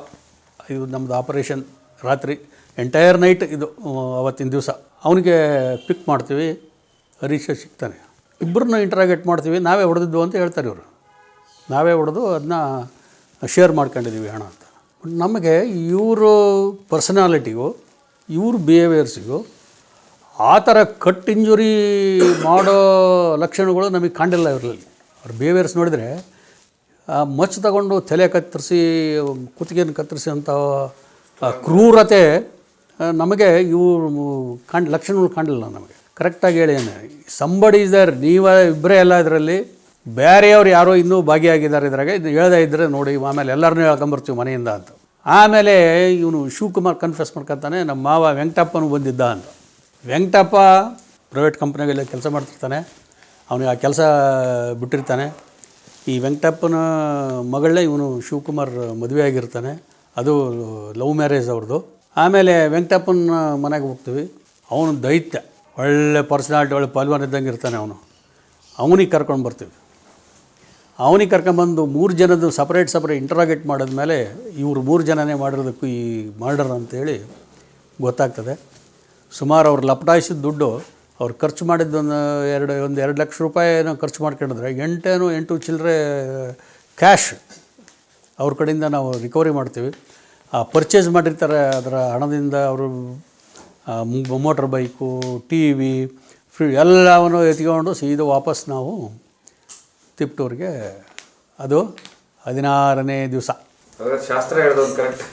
S1: ಇದು ನಮ್ಮದು ಆಪರೇಷನ್, ರಾತ್ರಿ ಎಂಟೈರ್ ನೈಟ್ ಇದು ಅವತ್ತಿನ ದಿವಸ. ಅವನಿಗೆ ಪಿಕ್ ಮಾಡ್ತೀವಿ, ಹರೀಶ ಸಿಗ್ತಾನೆ. ಇಬ್ಬರನ್ನ ಇಂಟ್ರಾಗೇಟ್ ಮಾಡ್ತೀವಿ. ನಾವೇ ಹೊಡೆದಿದ್ದು ಅಂತ ಹೇಳ್ತಾರೆ ಇವರು. ನಾವೇ ಹೊಡೆದು ಅದನ್ನ ಶೇರ್ ಮಾಡ್ಕೊಂಡಿದ್ದೀವಿ ಹಣ ಅಂತ. ನಮಗೆ ಇವರು ಪರ್ಸನಾಲಿಟಿಗೂ ಇವ್ರ ಬಿಹೇವಿಯರ್ಸಿಗೂ ಆ ಥರ ಕಟ್ ಇಂಜುರಿ ಮಾಡೋ ಲಕ್ಷಣಗಳು ನಮಗೆ ಕಂಡಿಲ್ಲ ಇವರಲ್ಲಿ. ಅವ್ರ ಬಿಹೇವಿಯರ್ಸ್ ನೋಡಿದರೆ ಮಚ್ಚು ತಗೊಂಡು ತಲೆ ಕತ್ತರಿಸಿ ಕುತ್ತಿಗೆಯನ್ನು ಕತ್ತರಿಸಿ ಅಂಥ ಕ್ರೂರತೆ ನಮಗೆ ಇವರು ಲಕ್ಷಣಗಳು ಕಾಣಲಿಲ್ಲ ನಮಗೆ. ಕರೆಕ್ಟಾಗಿ ಹೇಳಿ, ಸಂಬಡಿ ಇದ್ದಾರೆ, ನೀವು ಇಬ್ಬರೇ ಎಲ್ಲ ಇದರಲ್ಲಿ, ಬೇರೆಯವ್ರು ಯಾರೋ ಇನ್ನೂ ಭಾಗಿಯಾಗಿದ್ದಾರೆ ಇದ್ರಾಗೆ, ಇದು ಹೇಳ್ದೇ ಇದ್ದರೆ ನೋಡಿ ಆಮೇಲೆ ಎಲ್ಲರನ್ನೂ ಹೇಳ್ಕೊಂಬರ್ತೀವಿ ಮನೆಯಿಂದ ಅಂತ. ಆಮೇಲೆ ಇವನು ಶಿವಕುಮಾರ್ ಕನ್ಫೆಸ್ ಮಾಡ್ಕೊತಾನೆ, ನಮ್ಮ ಮಾವ ವೆಂಕಟಪ್ಪನು ಬಂದಿದ್ದ ಅಂತ. ವೆಂಕಟಪ್ಪ ಪ್ರೈವೇಟ್ ಕಂಪ್ನಿಗೆಲ್ಲ ಕೆಲಸ ಮಾಡ್ತಿರ್ತಾನೆ, ಅವನಿಗೆ ಆ ಕೆಲಸ ಬಿಟ್ಟಿರ್ತಾನೆ. ಈ ವೆಂಕಟಪ್ಪನ ಮಗಳೇ ಇವನು ಶಿವಕುಮಾರ್ ಮದುವೆ ಆಗಿರ್ತಾನೆ, ಅದು ಲವ್ ಮ್ಯಾರೇಜ್ ಅವ್ರದ್ದು. ಆಮೇಲೆ ವೆಂಕಟಪ್ಪನ ಮನೆಗೆ ಹೋಗ್ತೀವಿ. ಅವನು ದೈತ್ಯ, ಒಳ್ಳೆ ಪರ್ಸನಾಲಿಟಿ, ಒಳ್ಳೆ ಪಲ್ವಾನ್ ಇದ್ದಂಗೆ ಇರ್ತಾನೆ. ಅವನಿಗೆ ಕರ್ಕೊಂಡು ಬರ್ತೀವಿ. ಅವನಿಗೆ ಕರ್ಕೊಂಬಂದು 3 ಜನದ್ದು ಸಪ್ರೇಟ್ ಇಂಟ್ರಾಗೇಟ್ ಮಾಡಿದ್ಮೇಲೆ ಇವರು 3 ಜನನೇ ಮಾಡಿರೋದಕ್ಕೂ ಈ ಮರ್ಡರ್ ಅಂತೇಳಿ ಗೊತ್ತಾಗ್ತದೆ. ಸುಮಾರು ಅವ್ರು ಲಪಟಾಯಿಸಿದ ದುಡ್ಡು ಅವ್ರು ಖರ್ಚು ಮಾಡಿದ್ದು ಒಂದು 2 ಲಕ್ಷ ರೂಪಾಯಿನೋ ಖರ್ಚು ಮಾಡ್ಕೊಂಡಿದ್ರೆ 8 ಚಿಲ್ಲರೆ ಕ್ಯಾಶ್ ಅವ್ರ ಕಡೆಯಿಂದ ನಾವು ರಿಕವರಿ ಮಾಡ್ತೀವಿ. ಪರ್ಚೇಸ್ ಮಾಡಿರ್ತಾರೆ ಅದರ ಹಣದಿಂದ ಅವರು ಮೋಟ್ರ್ ಬೈಕು, TV, ಎಲ್ಲವನ್ನು ಎತ್ಕೊಂಡು ಸೀದಾ ವಾಪಸ್ ನಾವು ತಿಪ್ಟೂರಿಗೆ. ಅದು 16ನೇ ದಿವಸ.
S2: ಶಾಸ್ತ್ರ ಹೇಳೋದು ಕರೆಕ್ಟ್.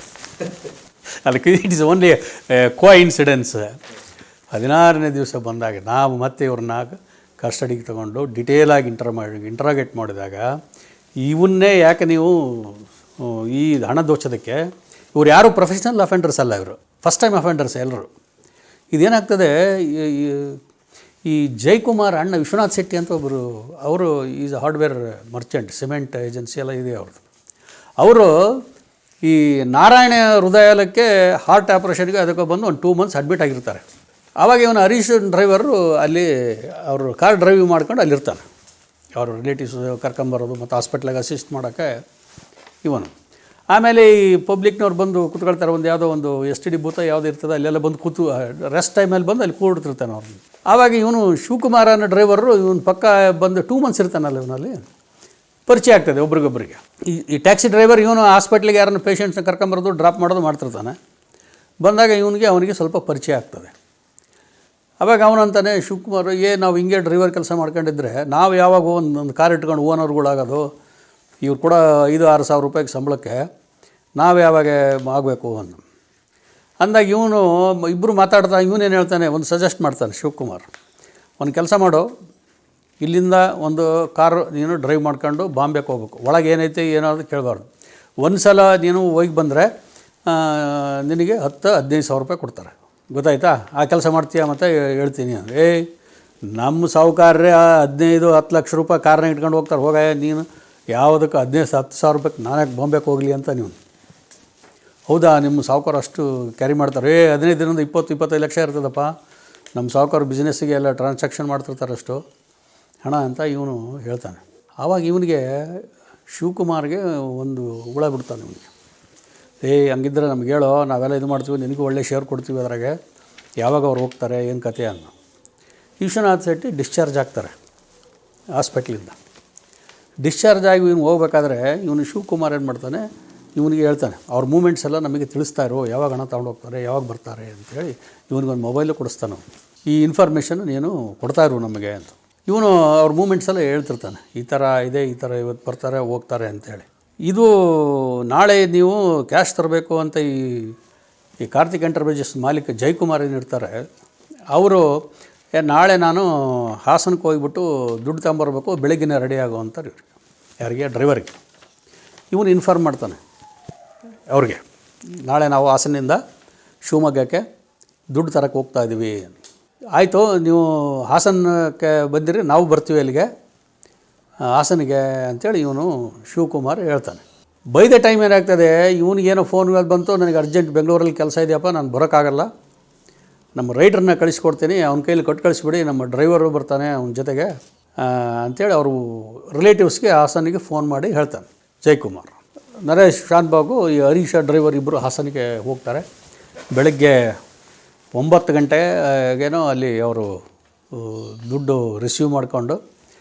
S1: ಅದಕ್ಕೆ it is only coincidence. 16ನೇ ದಿವಸ ಬಂದಾಗ ನಾವು ಮತ್ತೆ ಇವ್ರನ್ನ ಕಸ್ಟಡಿಗೆ ತೊಗೊಂಡು ಡಿಟೇಲಾಗಿ ಇಂಟ್ರಾಗೇಟ್ ಮಾಡಿದಾಗ, ಇವನ್ನೇ ಯಾಕೆ ನೀವು ಈ ಹಣ ದೋಚೋದಕ್ಕೆ, ಇವ್ರು ಯಾರು ಪ್ರೊಫೆಷ್ನಲ್ ಅಫೆಂಡರ್ಸ್ ಅಲ್ಲ, ಇವರು ಫಸ್ಟ್ ಟೈಮ್ ಅಫೆಂಡರ್ಸ್ ಎಲ್ಲರೂ. ಇದೇನಾಗ್ತದೆ, ಈ ಜಯಕುಮಾರ್ ಅಣ್ಣ ವಿಶ್ವನಾಥ್ ಶೆಟ್ಟಿ ಅಂತ ಒಬ್ಬರು, ಅವರು is hardware Merchant, cement agency ಎಲ್ಲ ಇದೆ ಅವ್ರದ್ದು. ಅವರು ಈ ನಾರಾಯಣ ಹೃದಯಾಲಯಕ್ಕೆ ಹಾರ್ಟ್ ಆಪ್ರೇಷನ್ಗೆ ಅದಕ್ಕೆ ಬಂದು ಒಂದು 2 ಮಂತ್ಸ್ ಅಡ್ಮಿಟ್ ಆಗಿರ್ತಾರೆ. ಆವಾಗ ಇವನು ಹರೀಶ್ ಡ್ರೈವರು ಅಲ್ಲಿ ಅವರು ಕಾರ್ ಡ್ರೈವಿಂಗ್ ಮಾಡ್ಕೊಂಡು ಅಲ್ಲಿರ್ತಾನೆ. ಅವರು ರಿಲೇಟಿವ್ಸ್ ಕರ್ಕೊಂಬರೋದು ಮತ್ತು ಹಾಸ್ಪಿಟ್ಲಿಗೆ ಅಸಿಸ್ಟ್ ಮಾಡೋಕ್ಕೆ ಇವನು. ಆಮೇಲೆ ಈ ಪಬ್ಲಿಕ್ನವ್ರು ಬಂದು ಕೂತ್ಕೊಳ್ತಾರೆ, ಯಾವುದೋ ಒಂದು STD ಬೂತ ಯಾವುದು ಇರ್ತದೆ ಅಲ್ಲೆಲ್ಲ ಬಂದು ಕೂತು ರೆಸ್ಟ್ ಟೈಮಲ್ಲಿ ಬಂದು ಅಲ್ಲಿ ಕೂಡ್ತಿರ್ತಾನೆ ಅವ್ರನ್ನ. ಆವಾಗ ಇವನು ಶಿವಕುಮಾರ್ ಅನ್ನೋ ಡ್ರೈವರು ಇವನು ಪಕ್ಕ ಬಂದು 2 ಮಂತ್ಸ್ ಇರ್ತಾನಲ್ಲ, ಇವನಲ್ಲಿ ಪರಿಚಯ ಆಗ್ತದೆ ಒಬ್ರಿಗೊಬ್ಬರಿಗೆ. ಈ ಟ್ಯಾಕ್ಸಿ ಡ್ರೈವರ್ ಇವನು ಹಾಸ್ಪಿಟ್ಲಿಗೆ ಯಾರನ್ನು ಪೇಷಂಟ್ಸ್ನ ಕರ್ಕೊಂಬರೋದು ಡ್ರಾಪ್ ಮಾಡೋದು ಮಾಡ್ತಿರ್ತಾನೆ. ಬಂದಾಗ ಅವನಿಗೆ ಸ್ವಲ್ಪ ಪರಿಚಯ ಆಗ್ತದೆ. ಆವಾಗ ಅವನಂತಾನೆ ಶಿವಕುಮಾರ್, ನಾವು ಹಿಂಗೆ ಡ್ರೈವರ್ ಕೆಲಸ ಮಾಡ್ಕೊಂಡಿದ್ರೆ ನಾವು ಯಾವಾಗ ಒಂದು ಕಾರ್ ಇಟ್ಕೊಂಡು ಓನರ್ಗಳಾಗೋದು, ಇವ್ರು ಕೂಡ 5-6 ಸಾವಿರ ರೂಪಾಯಿಗೆ ಸಂಬಳಕ್ಕೆ ನಾವು ಯಾವಾಗ ಆಗಬೇಕು ಅಂದಾಗ ಇವನು ಇಬ್ಬರು ಮಾತಾಡ್ತಾ ಇವನೇನು ಹೇಳ್ತಾನೆ, ಒಂದು ಸಜೆಸ್ಟ್ ಮಾಡ್ತಾನೆ ಶಿವಕುಮಾರ್, ಒಂದು ಕೆಲಸ ಮಾಡು, ಇಲ್ಲಿಂದ ಒಂದು ಕಾರು ನೀನು ಡ್ರೈವ್ ಮಾಡ್ಕೊಂಡು ಬಾಂಬೆಗೆ ಹೋಗ್ಬೇಕು, ಒಳಗೆ ಏನೈತೆ ಏನಾದರೂ ಕೇಳಬಾರ್ದು. ಒಂದು ಸಲ ನೀನು ಹೋಗಿ ಬಂದರೆ ನಿನಗೆ 10-15 ಸಾವಿರ ರೂಪಾಯಿ ಕೊಡ್ತಾರೆ, ಗೊತ್ತಾಯ್ತಾ? ಆ ಕೆಲಸ ಮಾಡ್ತೀಯಾ ಮತ್ತು ಹೇಳ್ತೀನಿ. ನಮ್ಮ ಸಾಹುಕಾರ್ರೆ 15-10 ಲಕ್ಷ ರೂಪಾಯಿ ಕಾರ್ನ ಇಟ್ಕೊಂಡು ಹೋಗ್ತಾರೆ, ಹೋಗ ನೀನು ಯಾವುದಕ್ಕೆ 15-10 ಸಾವಿರ ರೂಪಾಯಿಗೆ ನಾನೇ ಬಾಂಬೆಗೆ ಹೋಗಲಿ ಅಂತ ನೀವು. ಹೌದಾ, ನಿಮ್ಮ ಸಾಹುಕಾರ ಅಷ್ಟು ಕ್ಯಾರಿ ಮಾಡ್ತಾರೆ? 15 ದಿನದಿಂದ 20-25 ಲಕ್ಷ ಇರ್ತದಪ್ಪ, ನಮ್ಮ ಸಾಹುಕಾರ ಬಿಸ್ನೆಸ್ಸಿಗೆ ಎಲ್ಲ ಟ್ರಾನ್ಸಾಕ್ಷನ್ ಮಾಡ್ತಿರ್ತಾರೆ ಅಷ್ಟು ಹಣ ಅಂತ ಇವನು ಹೇಳ್ತಾನೆ. ಆವಾಗ ಇವನಿಗೆ ಶಿವಕುಮಾರ್ಗೆ ಒಂದು ಹುಳ ಬಿಡ್ತಾನೆ ಇವನಿಗೆ. ಹಂಗಿದ್ರೆ ನಮ್ಗೆ ಹೇಳೋ, ನಾವೆಲ್ಲ ಇದು ಮಾಡ್ತೀವಿ, ನಿನಗೂ ಒಳ್ಳೆ ಶೇರ್ ಕೊಡ್ತೀವಿ ಅದ್ರಾಗೆ, ಯಾವಾಗ ಅವ್ರು ಹೋಗ್ತಾರೆ ಏನು ಕತೆ ಅನ್ನೋ. ವಿಶ್ವನಾಥ್ ಶೆಟ್ಟಿ ಡಿಸ್ಚಾರ್ಜ್ ಆಗ್ತಾರೆ ಹಾಸ್ಪಿಟ್ಲಿಂದ. ಡಿಸ್ಚಾರ್ಜ್ ಆಗಿ ಇವನು ಹೋಗ್ಬೇಕಾದ್ರೆ ಇವನು ಶಿವಕುಮಾರ್ ಏನು ಮಾಡ್ತಾನೆ, ಇವನಿಗೆ ಹೇಳ್ತಾನೆ, ಅವ್ರ ಮೂಮೆಂಟ್ಸ್ ಎಲ್ಲ ನಮಗೆ ತಿಳಿಸ್ತಾ ಇರೋ, ಯಾವಾಗ ಹಣ ತೊಗೊಂಡು ಹೋಗ್ತಾರೆ, ಯಾವಾಗ ಬರ್ತಾರೆ ಅಂಥೇಳಿ ಇವನಿಗೊಂದು ಮೊಬೈಲು ಕೊಡಿಸ್ತಾನೆ. ಈ ಇನ್ಫಾರ್ಮೇಷನ್ ನೀನು ಕೊಡ್ತಾ ಇರು ನಮಗೆ ಅಂತ. ಇವನು ಅವ್ರ ಮೂಮೆಂಟ್ಸ್ ಎಲ್ಲ ಹೇಳ್ತಿರ್ತಾನೆ, ಈ ಥರ ಇದೆ, ಈ ಥರ ಇವತ್ತು ಬರ್ತಾರೆ ಹೋಗ್ತಾರೆ ಅಂಥೇಳಿ. ಇದು ನಾಳೆ ನೀವು ಕ್ಯಾಶ್ ತರಬೇಕು ಅಂತ ಈ ಕಾರ್ತಿಕ್ ಎಂಟರ್ಪ್ರೈಸಸ್ ಮಾಲೀಕ ಜಯಕುಮಾರ್ ಏನಿರ್ತಾರೆ, ಅವರು ನಾಳೆ ನಾನು ಹಾಸನಕ್ಕೆ ಹೋಗಿಬಿಟ್ಟು ದುಡ್ಡು ತಗೊಂಬರ್ಬೇಕು, ಬೆಳಗ್ಗಿನ ರೆಡಿ ಆಗೋ ಅಂತಾರೆ ಇವ್ರಿಗೆ. ಯಾರಿಗೆ? ಡ್ರೈವರ್ಗೆ. ಇವನು ಇನ್ಫಾರ್ಮ್ ಮಾಡ್ತಾನೆ ಅವ್ರಿಗೆ, ನಾಳೆ ನಾವು ಹಾಸನಿಂದ ಶಿವಮೊಗ್ಗಕ್ಕೆ ದುಡ್ಡು ತರಕ್ಕೆ ಹೋಗ್ತಾ ಇದ್ದೀವಿ. ಆಯಿತು, ನೀವು ಹಾಸನಕ್ಕೆ ಬಂದಿರಿ, ನಾವು ಬರ್ತೀವಿ ಅಲ್ಲಿಗೆ ಹಾಸನಿಗೆ ಅಂತೇಳಿ ಇವನು ಶಿವಕುಮಾರ್ ಹೇಳ್ತಾನೆ. ಬೈ ದ ಟೈಮ್ ಏನಾಗ್ತದೆ, ಇವನಿಗೇನೋ ಫೋನ್ ಬಂತು, ನನಗೆ ಅರ್ಜೆಂಟ್ ಬೆಂಗಳೂರಲ್ಲಿ ಕೆಲಸ ಇದೆಯಪ್ಪ, ನಾನು ಬರೋಕ್ಕಾಗಲ್ಲ, ನಮ್ಮ ರೈಡ್ರನ್ನ ಕಳಿಸ್ಕೊಡ್ತೀನಿ, ಅವ್ನ ಕೈಲಿ ಕೊಟ್ಟು ಕಳಿಸ್ಬಿಡಿ, ನಮ್ಮ ಡ್ರೈವರು ಬರ್ತಾನೆ ಅವನ ಜೊತೆಗೆ ಅಂಥೇಳಿ ಅವರು ರಿಲೇಟಿವ್ಸ್ಗೆ ಹಾಸನಿಗೆ ಫೋನ್ ಮಾಡಿ ಹೇಳ್ತಾನೆ ಜಯಕುಮಾರ್. ನರೇಶ್ ಶಾನ್ಬಾಗು ಈ ಹರೀಶ ಡ್ರೈವರ್ ಇಬ್ಬರು ಹಾಸನಿಗೆ ಹೋಗ್ತಾರೆ. ಬೆಳಗ್ಗೆ 9 ಗಂಟೆಗೇನೋ ಅಲ್ಲಿ ಅವರು ದುಡ್ಡು ರಿಸೀವ್ ಮಾಡಿಕೊಂಡು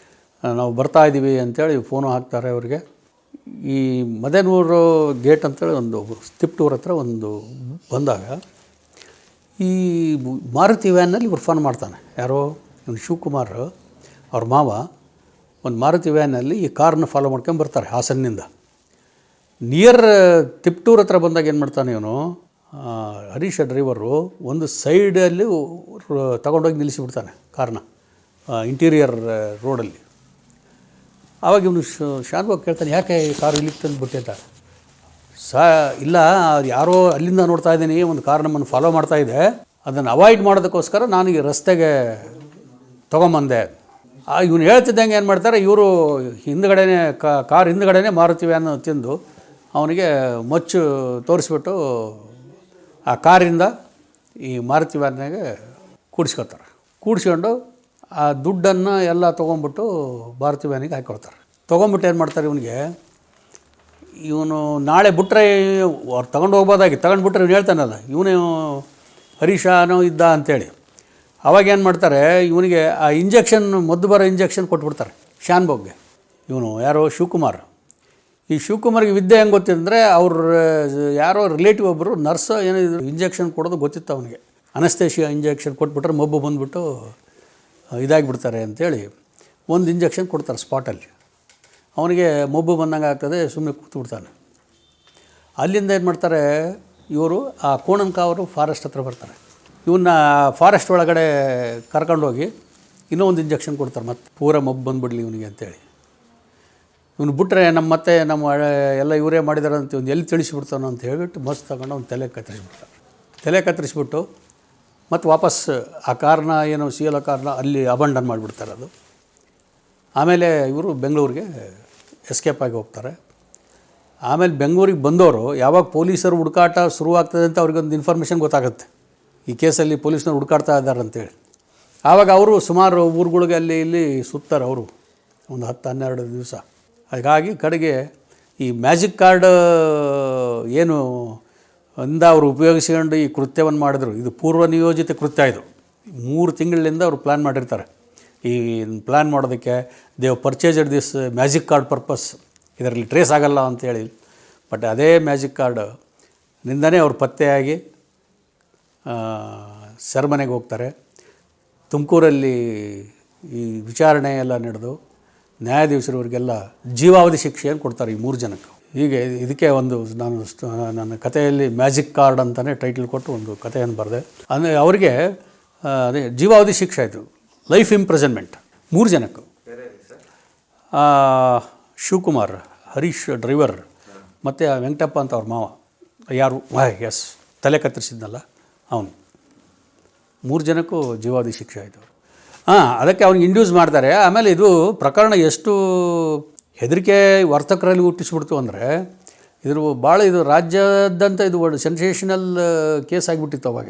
S1: ನಾವು ಬರ್ತಾಯಿದ್ದೀವಿ ಅಂಥೇಳಿ ಫೋನು ಹಾಕ್ತಾರೆ ಅವ್ರಿಗೆ. ಈ ಮದನೂರು ಗೇಟ್ ಅಂತೇಳಿ ಒಂದು ತಿಪ್ಟೂರ್ ಹತ್ರ ಒಂದು ಬಂದಾಗ ಈ ಮಾರುತಿ ವ್ಯಾನಲ್ಲಿ ಇವ್ರು ಫೋನ್ ಮಾಡ್ತಾನೆ. ಯಾರೋ ಇವನು ಶಿವಕುಮಾರ್ ಅವ್ರ ಮಾವ ಒಂದು ಮಾರುತಿ ವ್ಯಾನಲ್ಲಿ ಈ ಕಾರ್ನ ಫಾಲೋ ಮಾಡ್ಕೊಂಡು ಬರ್ತಾರೆ ಹಾಸನ್ನಿಂದ. ನಿಯರ್ ತಿಪ್ಟೂರ್ ಹತ್ರ ಬಂದಾಗ ಏನು ಮಾಡ್ತಾನೆ ಇವನು, ಹರೀಶ ಡ್ರೈವರು ಒಂದು ಸೈಡಲ್ಲಿ ತಗೊಂಡೋಗಿ ನಿಲ್ಲಿಸಿಬಿಡ್ತಾನೆ ಕಾರ್ನ, ಇಂಟೀರಿಯರ್ ರೋಡಲ್ಲಿ. ಆವಾಗ ಇವನು ಶಾನ್ಭಾಗ್ ಕೇಳ್ತಾನೆ, ಯಾಕೆ ಈ ಕಾರು ಇಲ್ಲಿಗೆ ತಂದುಬಿಟ್ಟೆ ಅಂತ. ಇಲ್ಲ ಯಾರೋ ಅಲ್ಲಿಂದ ನೋಡ್ತಾ ಇದ್ದೀನಿ, ಒಂದು ಕಾರ್ ನಮ್ಮನ್ನು ಫಾಲೋ ಮಾಡ್ತಾ ಇದೆ, ಅದನ್ನು ಅವಾಯ್ಡ್ ಮಾಡೋದಕ್ಕೋಸ್ಕರ ನಾನು ಈ ರಸ್ತೆಗೆ ತೊಗೊಂಬಂದೆ. ಇವನು ಹೇಳ್ತಿದ್ದಂಗೆ ಏನು ಮಾಡ್ತಾರೆ, ಇವರು ಹಿಂದ್ಗಡೆನೇ ಕಾರ್ ಹಿಂದ್ಗಡೆನೇ ಮಾರುತಿ ವ್ಯಾನ್ ತಿಂದು ಅವನಿಗೆ ಮಚ್ಚು ತೋರಿಸ್ಬಿಟ್ಟು ಆ ಕಾರಿಂದ ಈ ಮಾರುತಿ ವ್ಯಾನ್ನಾಗೆ ಕೂಡಿಸ್ಕೊತಾರೆ. ಕೂಡಿಸ್ಕೊಂಡು ಆ ದುಡ್ಡನ್ನು ಎಲ್ಲ ತೊಗೊಂಬಿಟ್ಟು ಮಾರುತಿ ವ್ಯಾನಿಗೆ ಹಾಕ್ಕೊಡ್ತಾರೆ. ತೊಗೊಂಬಿಟ್ಟು ಏನು ಮಾಡ್ತಾರೆ, ಇವನು ನಾಳೆ ಬಿಟ್ಟರೆ ಅವ್ರು ತಗೊಂಡು ಹೋಗ್ಬೋದಾಗಿ, ತಗೊಂಡ್ಬಿಟ್ರೆ ಇವನು ಹೇಳ್ತಾನಲ್ಲ ಇವನು ಹರೀಶನೋ ಇದ್ದ ಅಂಥೇಳಿ. ಅವಾಗೇನು ಮಾಡ್ತಾರೆ, ಇವನಿಗೆ ಆ ಇಂಜೆಕ್ಷನ್ ಮದ್ದು ಬರೋ ಇಂಜೆಕ್ಷನ್ ಕೊಟ್ಬಿಡ್ತಾರೆ ಶಾನ್ಭೋಗ್ಗೆ. ಇವನು ಯಾರೋ ಶಿವಕುಮಾರ್. ಈ ಶಿವಕುಮಾರ್ಗೆ ವಿದ್ಯೆ ಹೆಂಗೆ ಗೊತ್ತಿದ್ದರೆ, ಅವ್ರ ಯಾರೋ ರಿಲೇಟಿವ್ ಒಬ್ಬರು ನರ್ಸ್ ಏನೋ ಇಂಜೆಕ್ಷನ್ ಕೊಡೋದು ಗೊತ್ತಿತ್ತು ಅವನಿಗೆ. ಅನಸ್ತೇಶಿಯಾ ಇಂಜೆಕ್ಷನ್ ಕೊಟ್ಬಿಟ್ರೆ ಮಬ್ಬು ಬಂದುಬಿಟ್ಟು ಇದಾಗಿಬಿಡ್ತಾರೆ ಅಂಥೇಳಿ ಒಂದು ಇಂಜೆಕ್ಷನ್ ಕೊಡ್ತಾರೆ ಸ್ಪಾಟಲ್ಲಿ. ಅವನಿಗೆ ಮಬ್ಬು ಬಂದಂಗೆ ಆಗ್ತದೆ, ಸುಮ್ಮನೆ ಕೂತ್ಬಿಡ್ತಾನೆ. ಅಲ್ಲಿಂದ ಏನು ಮಾಡ್ತಾರೆ ಇವರು, ಆ ಕೋಣನ್ಕಾವರು ಫಾರೆಸ್ಟ್ ಹತ್ರ ಬರ್ತಾರೆ. ಇವನ್ನ ಫಾರೆಸ್ಟ್ ಒಳಗಡೆ ಕರ್ಕೊಂಡೋಗಿ ಇನ್ನೊಂದು ಇಂಜೆಕ್ಷನ್ ಕೊಡ್ತಾರೆ, ಮತ್ತೆ ಪೂರ ಮಬ್ಬು ಬಂದುಬಿಡ್ಲಿ ಇವನಿಗೆ ಅಂತೇಳಿ. ಇವನು ಬಿಟ್ಟರೆ ಮತ್ತೆ ನಮ್ಮ ಎಲ್ಲ ಇವರೇ ಮಾಡಿದಾರೆ ಅಂತ ಇವ್ನು ಎಲ್ಲಿ ತಿಳಿಸಿಬಿಡ್ತಾನೋ ಅಂತ ಹೇಳ್ಬಿಟ್ಟು ಮಸ್ತ್ ತಗೊಂಡು ಅವ್ನು ತಲೆ ಕತ್ತರಿಸ್ಬಿಡ್ತಾರೆ. ತಲೆ ಕತ್ತರಿಸ್ಬಿಟ್ಟು ಮತ್ತು ವಾಪಸ್ ಆ ಕಾರ್ನ ಏನು ಸಿಯಲ ಕಾರ್ನ ಅಲ್ಲಿ ಅಬಂಡನ್ ಮಾಡಿಬಿಡ್ತಾರೆ. ಅದು ಆಮೇಲೆ ಇವರು ಬೆಂಗಳೂರಿಗೆ ಎಸ್ಕೇಪ್ ಆಗಿ ಹೋಗ್ತಾರೆ. ಆಮೇಲೆ ಬೆಂಗಳೂರಿಗೆ ಬಂದವರು ಯಾವಾಗ ಪೊಲೀಸರು ಹುಡುಕಾಟ ಶುರುವಾಗ್ತದೆ ಅಂತ ಅವ್ರಿಗೊಂದು ಇನ್ಫಾರ್ಮೇಷನ್ ಗೊತ್ತಾಗುತ್ತೆ, ಈ ಕೇಸಲ್ಲಿ ಪೊಲೀಸ್ನವ್ರು ಹುಡುಕಾಡ್ತಾ ಇದ್ದಾರೆ ಅಂತೇಳಿ. ಆವಾಗ ಅವರು ಸುಮಾರು ಊರುಗಳಿಗೆ ಅಲ್ಲಿ ಇಲ್ಲಿ ಸುತ್ತಾರೆ ಅವರು ಒಂದು 10-12 ದಿವಸ. ಹಾಗಾಗಿ ಕಡೆಗೆ ಈ ಮ್ಯಾಜಿಕ್ ಕಾರ್ಡ್ ಏನು ಅಂದ ಅವರು ಉಪಯೋಗಿಸ್ಕೊಂಡು ಈ ಕೃತ್ಯವನ್ನು ಮಾಡಿದ್ರು. ಇದು ಪೂರ್ವ ನಿಯೋಜಿತ ಕೃತ್ಯ. ಇದು 3 ತಿಂಗಳಿಂದ ಅವರು ಪ್ಲ್ಯಾನ್ ಮಾಡಿರ್ತಾರೆ. ಈ ಪ್ಲ್ಯಾನ್ ಮಾಡೋದಕ್ಕೆ Dev purchased this magic card purpose, ಇದರಲ್ಲಿ ಟ್ರೇಸ್ ಆಗಲ್ಲ ಅಂತೇಳಿ. ಬಟ್ ಅದೇ ಮ್ಯಾಜಿಕ್ ಕಾರ್ಡ್ ನಿಂದನೇ ಅವ್ರು ಪತ್ತೆಯಾಗಿ ಸೆರೆಮನೆಗೆ ಹೋಗ್ತಾರೆ. ತುಮಕೂರಲ್ಲಿ ಈ ವಿಚಾರಣೆ ಎಲ್ಲ ನಡೆದು ನ್ಯಾಯಾಧೀಶರವರಿಗೆಲ್ಲ ಜೀವಾವಧಿ ಶಿಕ್ಷೆಯನ್ನು ಕೊಡ್ತಾರೆ ಈ 3 ಜನಕ್ಕೆ. ಹೀಗೆ ಇದಕ್ಕೆ ಒಂದು ನನ್ನ ಕಥೆಯಲ್ಲಿ ಮ್ಯಾಜಿಕ್ ಕಾರ್ಡ್ ಅಂತಲೇ ಟೈಟಲ್ ಕೊಟ್ಟು ಒಂದು ಕಥೆಯನ್ನು ಬರೆದೆ. ಅಂದರೆ ಅವರಿಗೆ ಅದೇ ಜೀವಾವಧಿ ಶಿಕ್ಷೆ ಆಯಿತು, ಲೈಫ್ ಇಂಪ್ರಿಸನ್ಮೆಂಟ್ 3 ಜನಕ್ಕೂ. ಶಿವಕುಮಾರ್, ಹರೀಶ್ ಡ್ರೈವರ್ ಮತ್ತು ವೆಂಕಟಪ್ಪ ಅಂತ ಅವ್ರ ಮಾವ, ಯಾರು ಎಸ್ ತಲೆ ಕತ್ತರಿಸಿದ್ನಲ್ಲ ಅವನು, 3 ಜನಕ್ಕೂ ಜೀವಾವಧಿ ಶಿಕ್ಷೆ ಆಯಿತು. ಅದಕ್ಕೆ ಅವ್ನಿಗೆ ಇಂಡ್ಯೂಸ್ ಮಾಡ್ತಾರೆ. ಆಮೇಲೆ ಇದು ಪ್ರಕರಣ ಎಷ್ಟು ಹೆದರಿಕೆ ವರ್ತಕರಲ್ಲಿ ಹುಟ್ಟಿಸ್ಬಿಡ್ತು ಅಂದರೆ, ಇದು ಭಾಳ ಇದು ರಾಜ್ಯಾದ್ಯಂತ ಇದು ಸೆನ್ಸೇಷನಲ್ ಕೇಸ್ ಆಗಿಬಿಟ್ಟಿತ್ತು ಅವಾಗ.